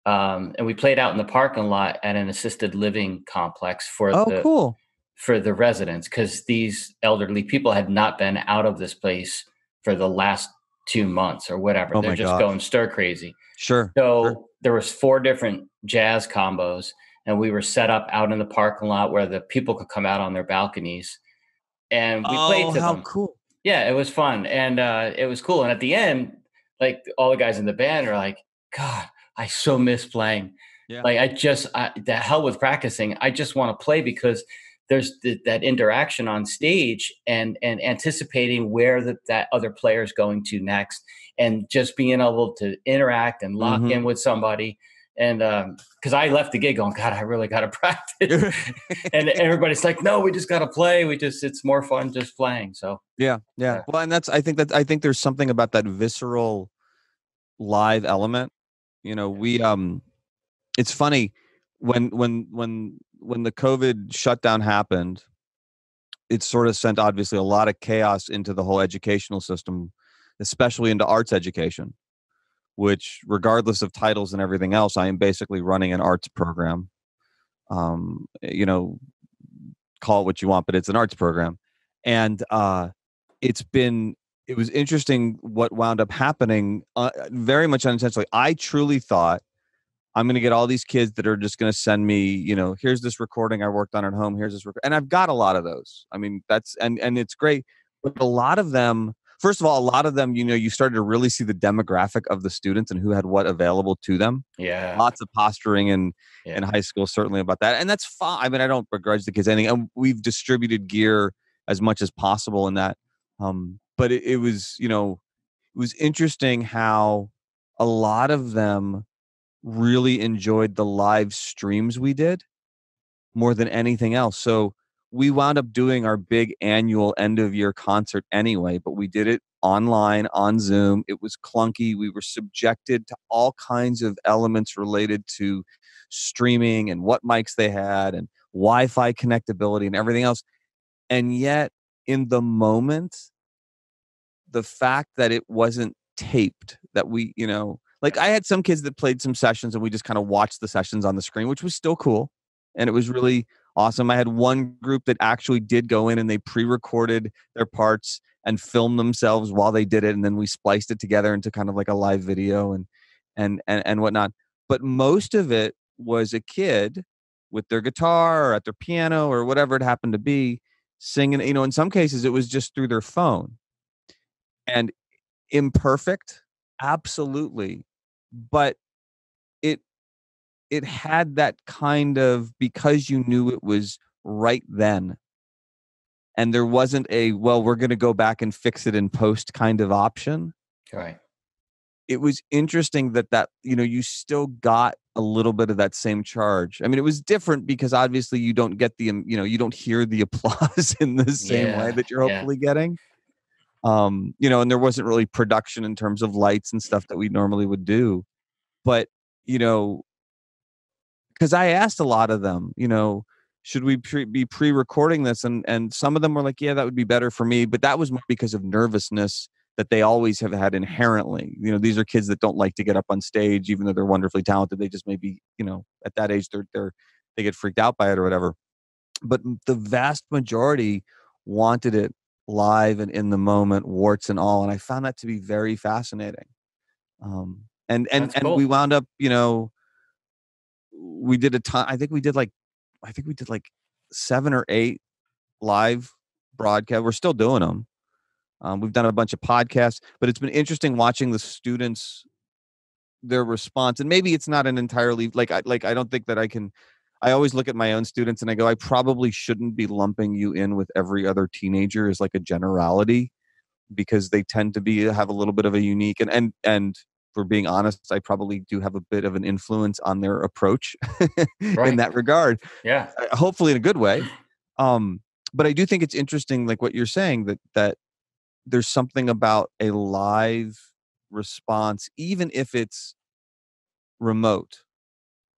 and we played out in the parking lot at an assisted living complex for cool. For the residents, because these elderly people had not been out of this place for the last 2 months or whatever. They're just going stir crazy. Sure. So there was 4 different jazz combos, and we were set up out in the parking lot where the people could come out on their balconies, and we played to them. How cool. Yeah, it was fun. And it was cool. And at the end, like, all the guys in the band are like, God, I so miss playing. Yeah. Like, the hell with practicing. I just want to play, because there's that interaction on stage, and anticipating where that other player is going to next, and just being able to interact and lock in with somebody. And because I left the gig going, God, I really got to practice. And everybody's like, no, we just got to play. It's more fun just playing. So yeah. Well, and I think there's something about that visceral live element. We it's funny when the COVID shutdown happened, it sort of sent obviously a lot of chaos into the whole educational system, especially into arts education, which, regardless of titles and everything else, I am basically running an arts program. Call it what you want, but it's an arts program. And it was interesting what wound up happening, very much unintentionally. I truly thought, I'm going to get all these kids that are just going to send me, here's this recording I worked on at home. Here's this and I've got a lot of those. I mean, and it's great. But a lot of them, first of all, you started to really see the demographic of the students and who had what available to them. Yeah. Lots of posturing in high school, certainly, about that. And that's fine. I mean, I don't begrudge the kids anything. And we've distributed gear as much as possible in that. But it was interesting how a lot of them really enjoyed the live streams we did more than anything else. So we wound up doing our big annual end of year concert anyway, but we did it online on Zoom. It was clunky. We were subjected to all kinds of elements related to streaming and what mics they had and Wi-Fi connectability and everything else. And yet, in the moment, the fact that it wasn't taped, that we, like I had some kids that played some sessions and we just kind of watched the sessions on the screen, which was still cool. And it was really awesome. I had one group that actually did go in and they pre-recorded their parts and filmed themselves while they did it. And then we spliced it together into kind of like a live video and whatnot. But most of it was a kid with their guitar or at their piano or whatever it happened to be singing. In some cases it was just through their phone. And imperfect, absolutely, but it had that kind of, because you knew it was right then and there wasn't a, well, we're going to go back and fix it in post kind of option. Right. It was interesting that you still got a little bit of that same charge. I mean, it was different because obviously you don't get the, you don't hear the applause in the same way that you're hopefully getting. And there wasn't really production in terms of lights and stuff that we normally would do. But, because I asked a lot of them, should we be pre-recording this? And some of them were like, yeah, that would be better for me. But that was more because of nervousness that they always have had inherently. These are kids that don't like to get up on stage, even though they're wonderfully talented. They just maybe, at that age, they get freaked out by it or whatever. But the vast majority wanted it live and in the moment, warts and all. And I found that to be very fascinating. And cool. we wound up, we did a ton. I think we did like 7 or 8 live broadcasts. We're still doing them. We've done a bunch of podcasts, but it's been interesting watching the students, their response. And maybe it's not an entirely I don't think that I always look at my own students and I go, I probably shouldn't be lumping you in with every other teenager as like a generality, because they tend to have a little bit of a unique and for being honest, I probably do have a bit of an influence on their approach in that regard. Yeah. Hopefully in a good way. But I do think it's interesting, like what you're saying, that there's something about a live response, even if it's remote,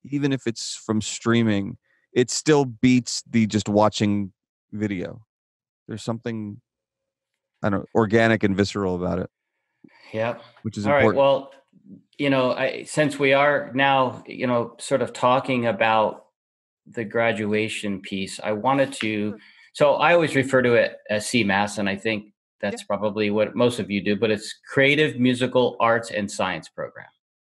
even if it's from streaming, it still beats the just watching video. There's something, I don't know, organic and visceral about it. Yeah. Which is all important. Right. Well, since we are now, sort of talking about the graduation piece, I wanted to, so I always refer to it as CMAS, and I think that's probably what most of you do, but it's Creative Musical Arts and Science Program,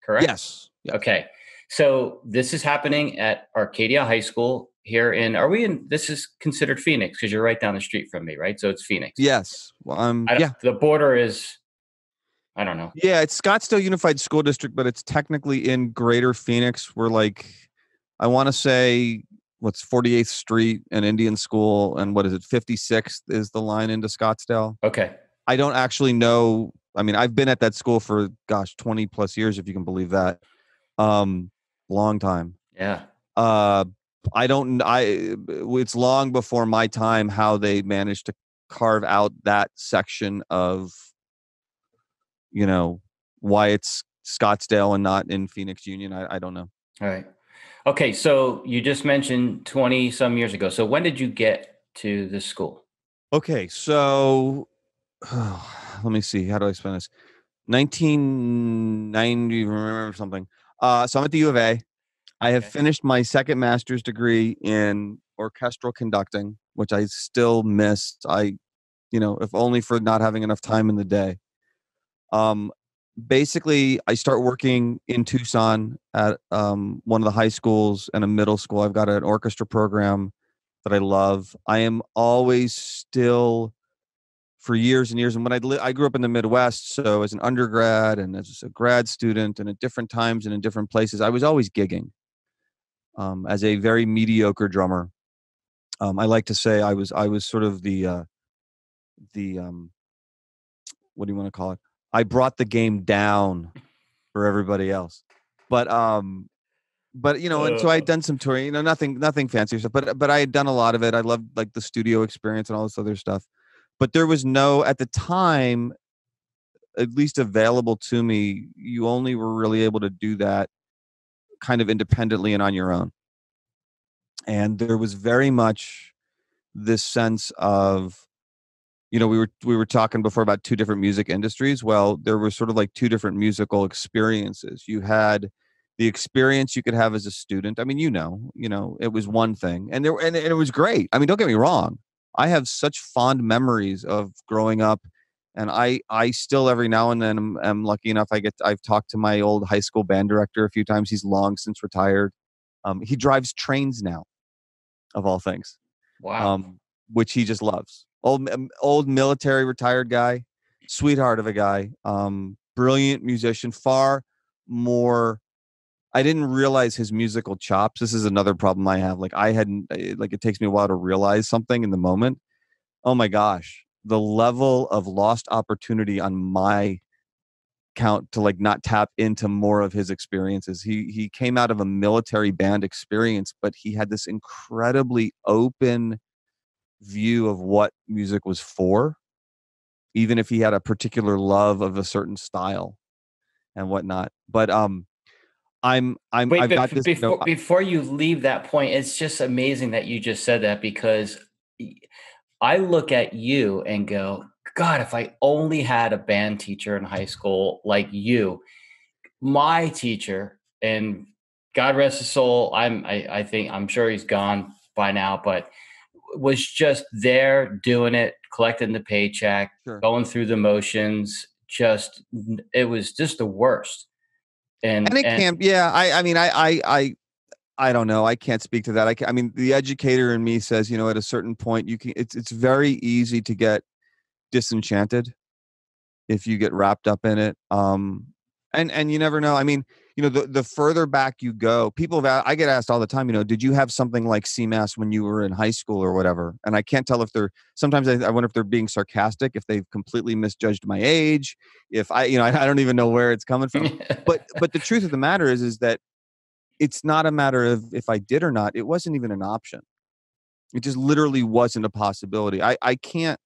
correct? Yes. Okay. So this is happening at Arcadia High School here this is considered Phoenix because you're right down the street from me, right? So it's Phoenix. Yes. Well, the border is, I don't know. Yeah, it's Scottsdale Unified School District, but it's technically in Greater Phoenix. We're like, I want to say, what's 48th Street and Indian School, and what is it, 56th is the line into Scottsdale. Okay. I don't actually know. I mean, I've been at that school for 20 plus years, if you can believe that. Long time. Yeah. It's long before my time how they managed to carve out that section of, why it's Scottsdale and not in Phoenix Union. I don't know. All right. Okay. So you just mentioned 20 some years ago. So when did you get to this school? Okay. So let me see. How do I explain this? 1990, remember something. So I'm at the U of A. I have finished my second master's degree in orchestral conducting, which I still miss. If only for not having enough time in the day. Basically, I start working in Tucson at one of the high schools and a middle school. I've got an orchestra program that I love. I am always still, for years and years, and when I grew up in the Midwest, so as an undergrad and as a grad student and at different times and in different places, I was always gigging as a very mediocre drummer. I like to say I was sort of the what do you want to call it? I brought the game down for everybody else, but and so I'd done some touring, nothing fancy stuff, but I had done a lot of it. I loved like the studio experience and all this other stuff, but there was at the time, at least available to me, you only were really able to do that kind of independently and on your own. And there was very much this sense of, we were talking before about two different music industries. Well, there were sort of like two different musical experiences. You had the experience you could have as a student. I mean, it was one thing, and it was great. I mean, don't get me wrong. I have such fond memories of growing up, and I still every now and then am lucky enough. I've talked to my old high school band director a few times. He's long since retired. He drives trains now, of all things, Wow. um, which he just loves. Old military retired guy, sweetheart of a guy, brilliant musician, far more. I didn't realize his musical chops. This is another problem I have. Like I hadn't, like it takes me a while to realize something in the moment. Oh my gosh, the level of lost opportunity on my count to like not tap into more of his experiences. He came out of a military band experience, but he had this incredibly open view of what music was for, even if he had a particular love of a certain style and whatnot. But Wait, I've got but this, before you leave that point, it's just amazing that you just said that because I look at you and go, God, if I only had a band teacher in high school like you, my teacher, and God rest his soul, I think I'm sure he's gone by now, but was just there doing it, collecting the paycheck, sure. going through the motions. Just it was just the worst. And it And can, yeah. I mean, I don't know. I can't speak to that. I mean, the educator in me says, at a certain point, you can. It's very easy to get disenchanted if you get wrapped up in it. And you never know. I mean, the further back you go, I get asked all the time, did you have something like CMAS when you were in high school or whatever? And I can't tell if sometimes I wonder if they're being sarcastic, if they've completely misjudged my age, if I don't even know where it's coming from. But the truth of the matter is that it's not a matter of if I did or not. It wasn't even an option. It just literally wasn't a possibility. I can't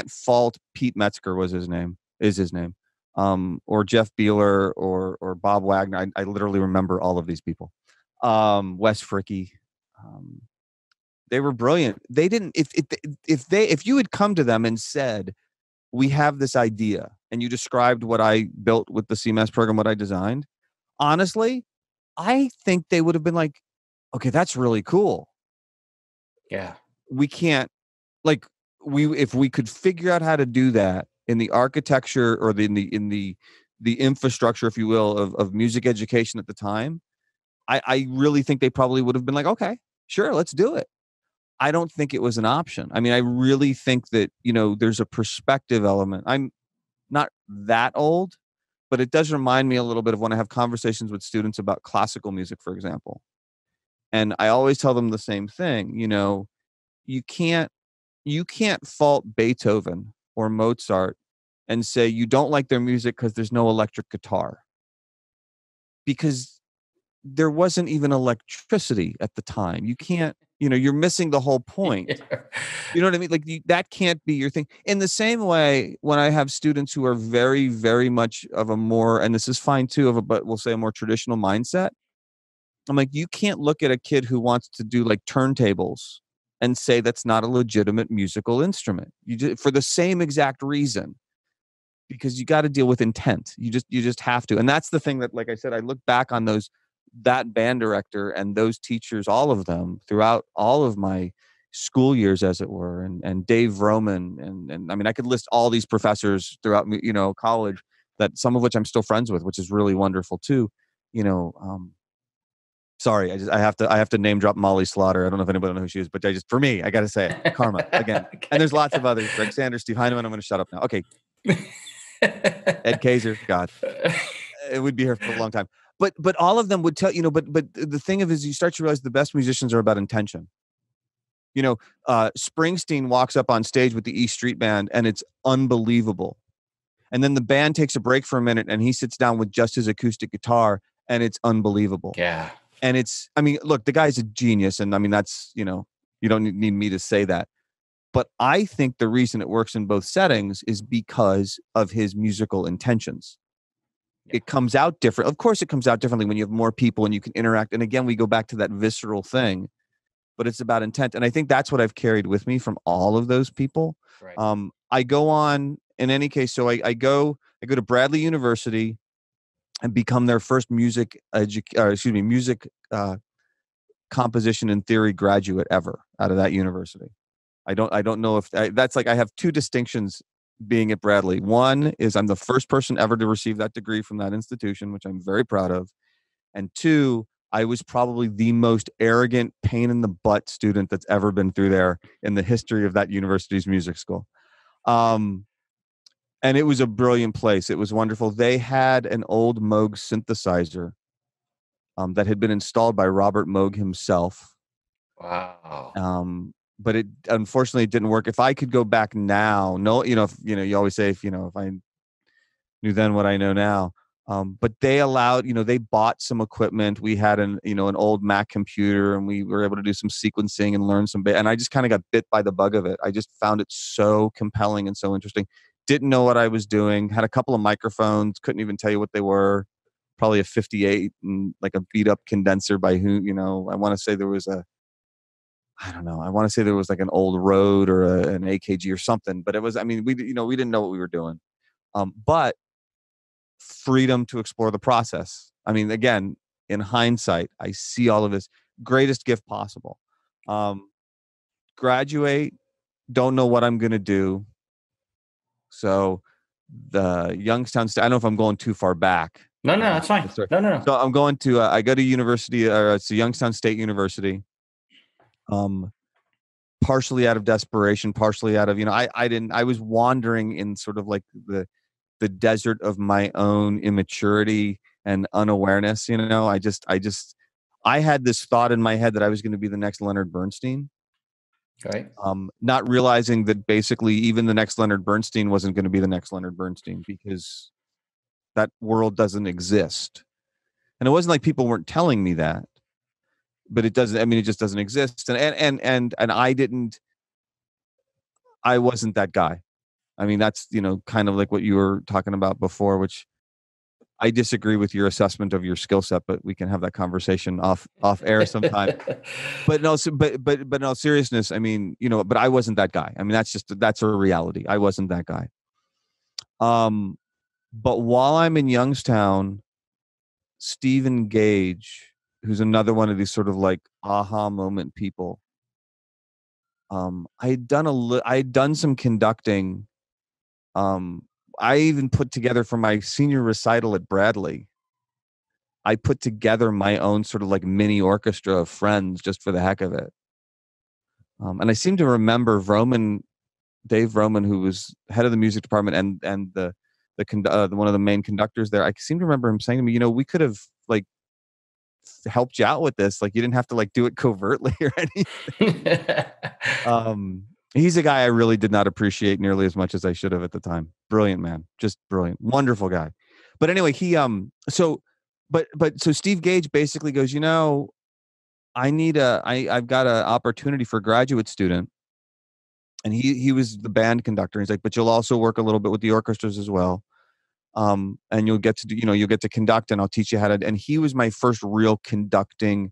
fault Pete Metzger is his name, or Jeff Beeler or Bob Wagner. I literally remember all of these people. Wes Fricky, um, they were brilliant. They didn't if you had come to them and said, we have this idea, and you described what I built with the CMS program, what I designed. Honestly, I think they would have been like, okay, that's really cool. yeah, We can't like if we could figure out how to do that in the architecture or the infrastructure, if you will, of music education at the time, I really think they probably would have been like, okay, sure, let's do it. I don't think it was an option. I mean, I really think that, there's a perspective element. I'm not that old, but it does remind me a little bit of when I have conversations with students about classical music, for example. And I always tell them the same thing, you can't you can't fault Beethoven or Mozart and say you don't like their music because there's no electric guitar. Because there wasn't even electricity at the time. You can't, you're missing the whole point. yeah. You know what I mean? Like that can't be your thing. In the same way, when I have students who are very, very much of a more, and this is fine too, but we'll say a more traditional mindset. I'm like, you can't look at a kid who wants to do like turntables and say that's not a legitimate musical instrument. For the same exact reason, because you got to deal with intent. You just have to. And that's the thing that, like I said, I look back on that band director and those teachers, all of them throughout all of my school years, as it were, and Dave Roman, and I mean, I could list all these professors throughout, college, that some of which I'm still friends with, which is really wonderful too. You know, Sorry, I have to name drop Molly Slaughter. I don't know if anybody knows who she is, but for me, I got to say it. Karma again. And there's lots of others. Greg Sanders, Steve Heineman. I'm going to shut up now. Okay, Ed Kaiser. God, it would be here for a long time. But all of them would tell But the thing is, you start to realize the best musicians are about intention. Springsteen walks up on stage with the E Street Band, and it's unbelievable. And then the band takes a break for a minute, and he sits down with just his acoustic guitar, and it's unbelievable. Yeah. And look, the guy's a genius. And I mean, that's, you don't need me to say that. But I think the reason it works in both settings is because of his musical intentions. Yeah. It comes out different. Of course, it comes out differently when you have more people and you can interact. And again, we go back to that visceral thing, but it's about intent. And I think that's what I've carried with me from all of those people. Right. I go on in any case. So I go to Bradley University and become their first music composition and theory graduate ever out of that university. I don't know if that's like, I have two distinctions being at Bradley. One is I'm the first person ever to receive that degree from that institution, which I'm very proud of. And two, I was probably the most arrogant pain in the butt student that's ever been through there in the history of that university's music school. And it was a brilliant place. It was wonderful. They had an old Moog synthesizer that had been installed by Robert Moog himself. Wow. But it unfortunately didn't work. If I could go back now, no, you always say, if I knew then what I know now. But they allowed, they bought some equipment. We had an old Mac computer, and we were able to do some sequencing and learn and I just kind of got bit by the bug of it. I just found it so compelling and so interesting. Didn't know what I was doing. Had a couple of microphones. Couldn't even tell you what they were. Probably a 58 and like a beat up condenser by who, I want to say there was I don't know. I want to say there was like an old Rode or an AKG or something, but it was, we didn't know what we were doing. But freedom to explore the process. Again, in hindsight, I see all of this. Greatest gift possible. Graduate, don't know what I'm going to do. So the Youngstown State, I don't know if I'm going too far back. No, that's fine. No. So I'm going to, I go to university, it's Youngstown State University. Partially out of desperation, partially out of, I was wandering in sort of like the desert of my own immaturity and unawareness. I had this thought in my head that I was going to be the next Leonard Bernstein. Right. Not realizing that basically even the next Leonard Bernstein wasn't going to be the next Leonard Bernstein, because that world doesn't exist. And it wasn't like people weren't telling me that, but it doesn't, it just doesn't exist. And I wasn't that guy. That's, kind of like what you were talking about before, which I disagree with your assessment of your skill set, but we can have that conversation off air sometime. But no, but no seriousness. But I wasn't that guy. That's a reality. I wasn't that guy. But while I'm in Youngstown, Stephen Gage, who's another one of these sort of like aha moment people. I had done some conducting. I even put together for my senior recital at Bradley, I put together my own sort of like mini orchestra of friends just for the heck of it. And I seem to remember Dave Roman, who was head of the music department and the one of the main conductors there. I seem to remember him saying to me, we could have like helped you out with this. Like, you didn't have to like do it covertly or anything. He's a guy I really did not appreciate nearly as much as I should have at the time. Brilliant man, just brilliant, wonderful guy. But anyway, so Steve Gage basically goes, I've got an opportunity for a graduate student. And he was the band conductor. He's like, but you'll also work a little bit with the orchestras as well. And you'll get to do, you'll get to conduct, and I'll teach you how to. And he was my first real conducting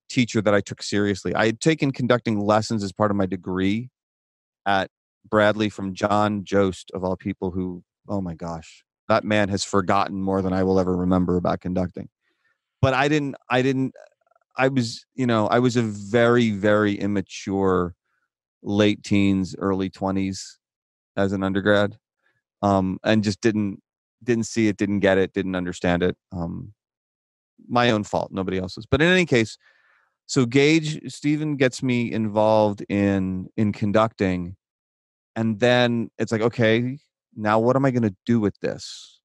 teacher that I took seriously. I had taken conducting lessons as part of my degree at Bradley from John Jost, of all people, who, oh my gosh, that man has forgotten more than I will ever remember about conducting. But I was a very, very immature late teens, early 20s as an undergrad. And just didn't see it, didn't get it, didn't understand it. My own fault, nobody else's. But in any case, so Stephen gets me involved in conducting. And then it's like, okay, now what am I going to do with this?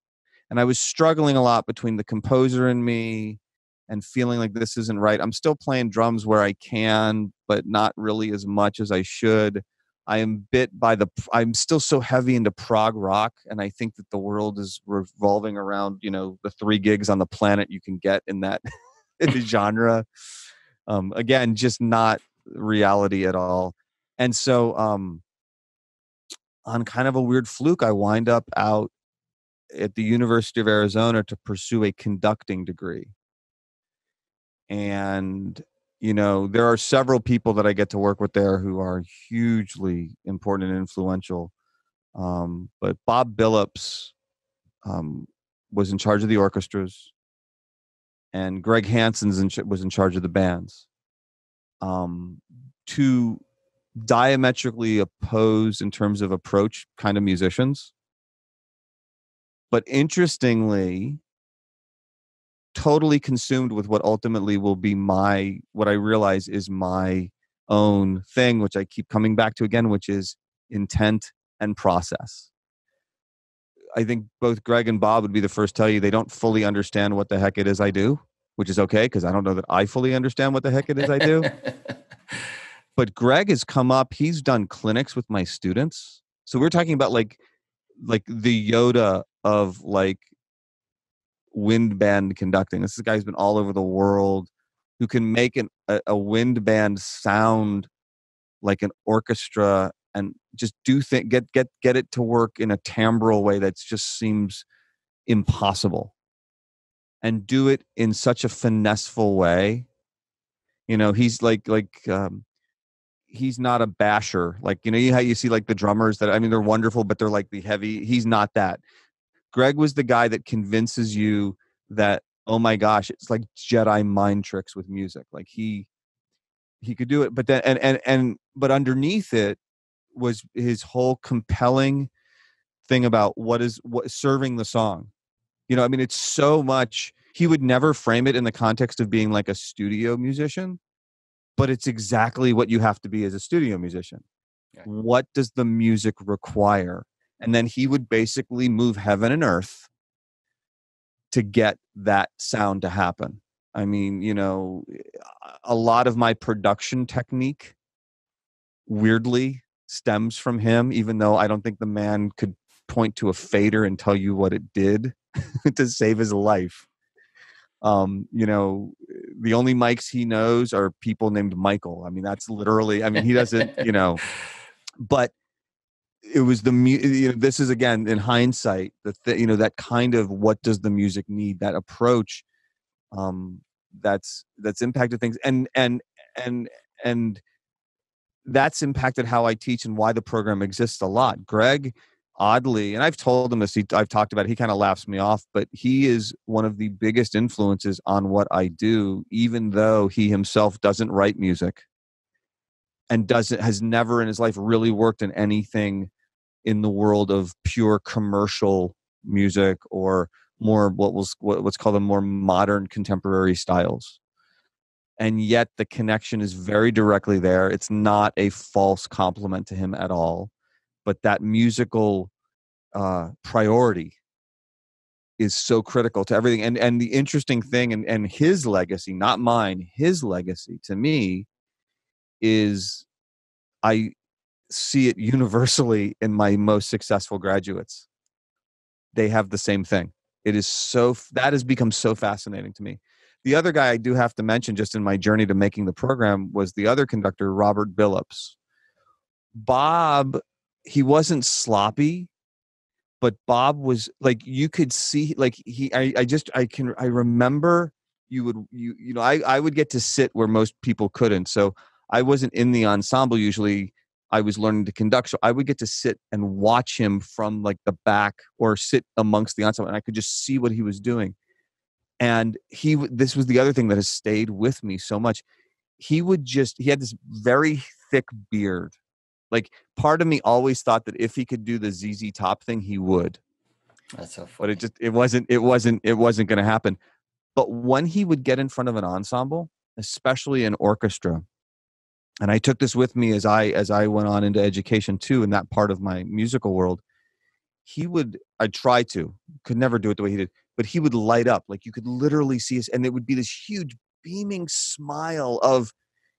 And I was struggling a lot between the composer in me and feeling like this isn't right. I'm still playing drums where I can, but not really as much as I should. I am I'm still so heavy into prog rock. And I think that the world is revolving around, the 3 gigs on the planet you can get in that genre. Again, just not reality at all. And so, on kind of a weird fluke, I wind up out at the University of Arizona to pursue a conducting degree. And, there are several people that I get to work with there who are hugely important and influential. But Bob Billups was in charge of the orchestras, and Greg Hansen's was in charge of the bands. Two diametrically opposed in terms of approach kind of musicians. But interestingly, totally consumed with what ultimately will be what I realize is my own thing, which I keep coming back to again, which is intent and process. I think both Greg and Bob would be the first to tell you they don't fully understand what the heck it is I do, which is okay, because I don't know that I fully understand what the heck it is I do. But Greg has come up, he's done clinics with my students. So we're talking about like the Yoda of like wind band conducting. This guy's been all over the world, who can make a wind band sound like an orchestra and just get it to work in a timbral way that just seems impossible, and do it in such a finesseful way. He's he's not a basher. Like, how you see like the drummers that, I mean, they're wonderful, but they're like the heavy. He's not that. Greg was the guy that convinces you that, oh my gosh, it's like Jedi mind tricks with music. Like he could do it, but then but underneath it was his whole compelling thing about what serving the song. I mean, it's so much. He would never frame it in the context of being like a studio musician, but it's exactly what you have to be as a studio musician. Okay. What does the music require? And then he would basically move heaven and earth to get that sound to happen. I mean, a lot of my production technique weirdly stems from him, even though I don't think the man could point to a fader and tell you what it did to save his life. The only mics he knows are people named Michael. I mean, that's literally, I mean, he doesn't, but it was this is again, in hindsight, that kind of, what does the music need, that approach, that's impacted things. And that's impacted how I teach and why the program exists a lot. Greg, oddly, and I've told him this, I've talked about it, he kind of laughs me off, but he is one of the biggest influences on what I do, even though he himself doesn't write music and has never in his life really worked in anything in the world of pure commercial music or more what's called the more modern contemporary styles. And yet the connection is very directly there. It's not a false compliment to him at all, but that musical priority is so critical to everything. And the interesting thing, and his legacy, not mine, his legacy to me is, I see it universally in my most successful graduates. They have the same thing. That has become so fascinating to me. The other guy I do have to mention, just in my journey to making the program, was the other conductor, Robert Billups. Bob, he wasn't sloppy, but Bob was like, you could see, like I remember I would get to sit where most people couldn't. So I wasn't in the ensemble usually. I was learning to conduct. So I would get to sit and watch him from like the back or sit amongst the ensemble, and I could just see what he was doing. And this was the other thing that has stayed with me so much. He had this very thick beard. Like, part of me always thought that if he could do the ZZ Top thing, he would. That's so funny. But it wasn't going to happen. But when he would get in front of an ensemble, especially an orchestra, and I took this with me as I went on into education too, in that part of my musical world, could never do it the way he did, but he would light up. Like, you could literally see us, and it would be this huge beaming smile of,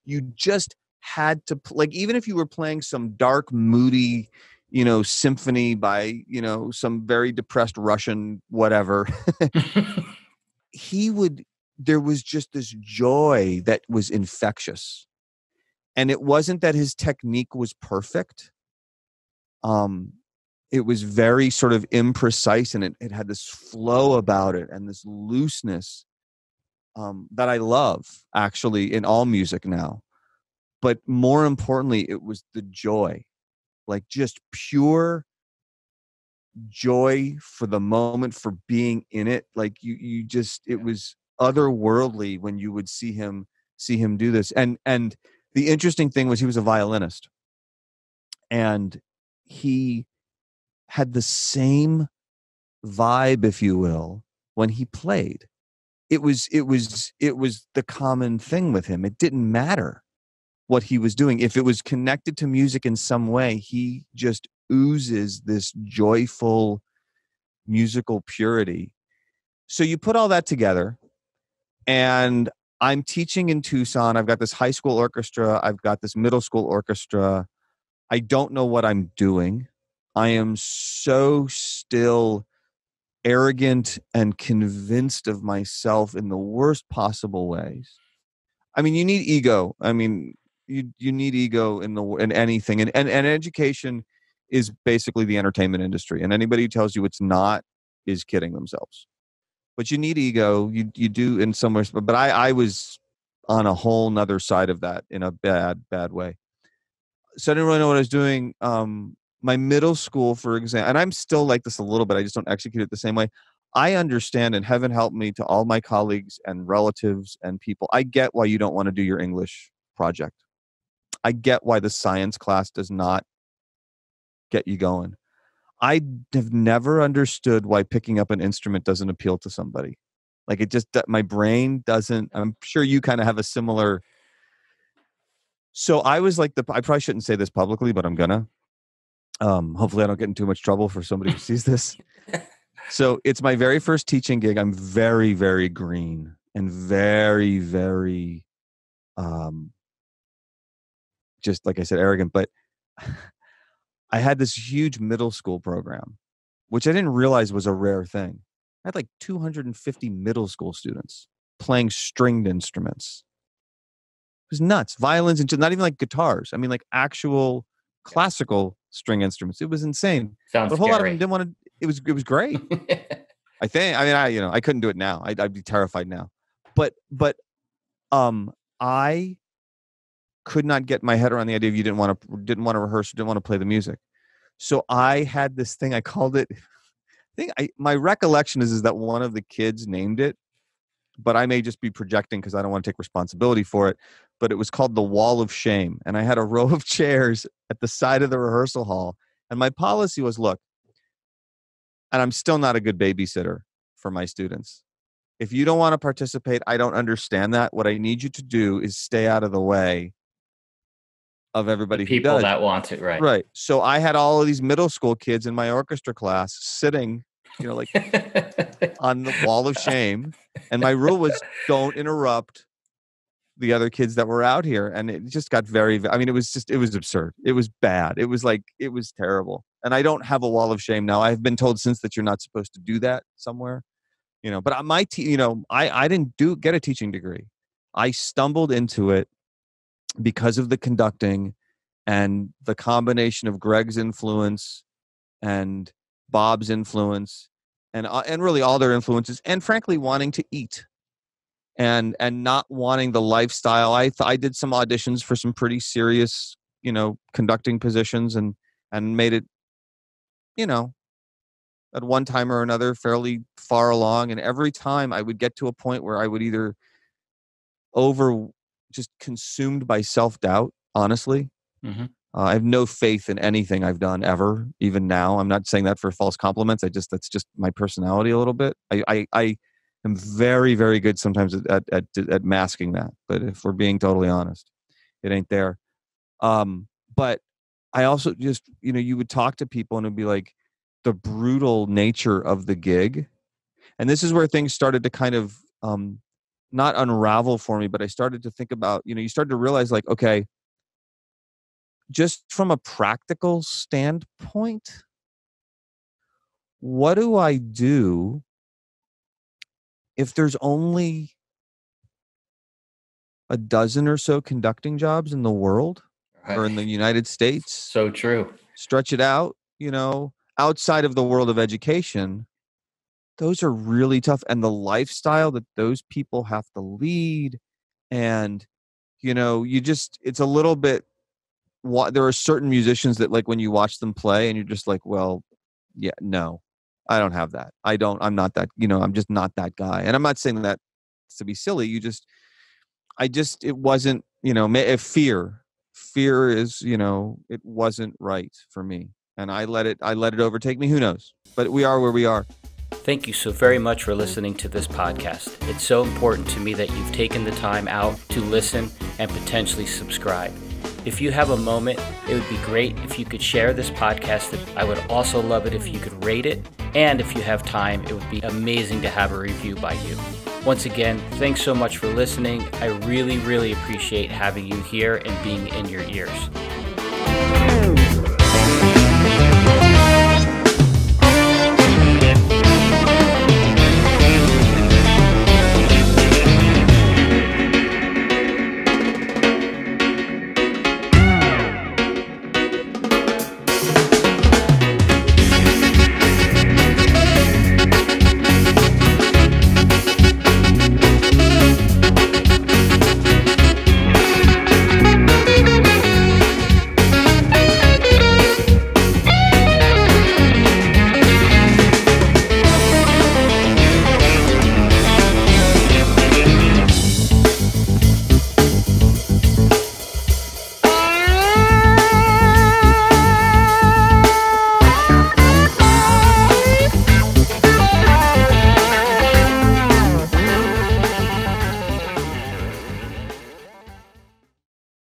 you just had to, like, even if you were playing some dark, moody, symphony by, some very depressed Russian, whatever, there was just this joy that was infectious. And it wasn't that his technique was perfect. it was very sort of imprecise, and it had this flow about it and this looseness that I love actually in all music now. But more importantly, it was the joy, like just pure joy for the moment, for being in it. Like you just, it was otherworldly when you would see him do this. And the interesting thing was he was a violinist, and he had the same vibe, if you will, when he played. It was the common thing with him. It didn't matter what he was doing. If it was connected to music in some way, he just oozes this joyful musical purity. So you put all that together, and I'm teaching in Tucson. I've got this high school orchestra. I've got this middle school orchestra. I don't know what I'm doing. I am so still arrogant and convinced of myself in the worst possible ways. I mean, you need ego. I mean, you need ego in anything, and education is basically the entertainment industry. And anybody who tells you it's not is kidding themselves. But you need ego. You do in some ways. But I was on a whole nother side of that in a bad way. So I didn't really know what I was doing. My middle school, for example, and I'm still like this a little bit. I just don't execute it the same way. I understand, and heaven help me to all my colleagues and relatives and people. I get why you don't want to do your English project. I get why the science class does not get you going. I have never understood why picking up an instrument doesn't appeal to somebody. Like, it just, my brain doesn't. I'm sure you kind of have a similar. So I was like I probably shouldn't say this publicly, but I'm gonna. Hopefully I don't get in too much trouble for somebody who sees this. So it's my very first teaching gig. I'm very, very green and very, very, just like I said, arrogant. But I had this huge middle school program, which I didn't realize was a rare thing. I had like 250 middle school students playing stringed instruments. It was nuts. violins, and not even like guitars. I mean, like actual classical string instruments. It was insane. Sounds But a whole lot of scary. them didn't want to. It was great. I think. I mean, I couldn't do it now. I'd be terrified now. But I could not get my head around the idea of you didn't want to rehearse, didn't want to play the music. So I had this thing. I called it. My recollection is that one of the kids named it, but I may just be projecting because I don't want to take responsibility for it. But it was called the Wall of Shame, and I had a row of chairs at the side of the rehearsal hall. And my policy was, look, and I'm still not a good babysitter for my students. If you don't want to participate, I don't understand that. What I need you to do is stay out of the way of everybody who People does. that want it, right? Right. So I had all of these middle school kids in my orchestra class sitting, like on the Wall of Shame. And my rule was don't interrupt the other kids that were out here. And it just got it was absurd. It was bad. It was terrible. And I don't have a Wall of Shame now. I've been told since that you're not supposed to do that somewhere. But I didn't get a teaching degree. I stumbled into it because of the conducting and the combination of Greg's influence and Bob's influence and really all their influences, and frankly wanting to eat and not wanting the lifestyle. I did some auditions for some pretty serious, conducting positions and made it, at one time or another fairly far along. And every time I would get to a point where I would either just consumed by self-doubt, honestly. Mm-hmm. I have no faith in anything I've done ever, even now. I'm not saying that for false compliments. That's just my personality a little bit. I am very, very good sometimes at masking that. But if we're being totally honest, it ain't there. But I also just, you would talk to people and it'd be like the brutal nature of the gig. And this is where things started to kind of not unravel for me, but I started to think about, you started to realize like, okay, just from a practical standpoint, what do I do if there's only a dozen or so conducting jobs in the world or in the United States? So true. Stretch it out, outside of the world of education, those are really tough. And the lifestyle that those people have to lead, and, it's a little bit, there are certain musicians that, like, when you watch them play and you're just like, well, yeah, no, I don't have that. I'm not that, I'm just not that guy. And I'm not saying that to be silly. It wasn't, if fear is, it wasn't right for me. And I let it overtake me. Who knows? But we are where we are. Thank you so very much for listening to this podcast. It's so important to me that you've taken the time out to listen and potentially subscribe. If you have a moment, it would be great if you could share this podcast. I would also love it if you could rate it. And if you have time, it would be amazing to have a review by you. Once again, thanks so much for listening. I really, really appreciate having you here and being in your ears.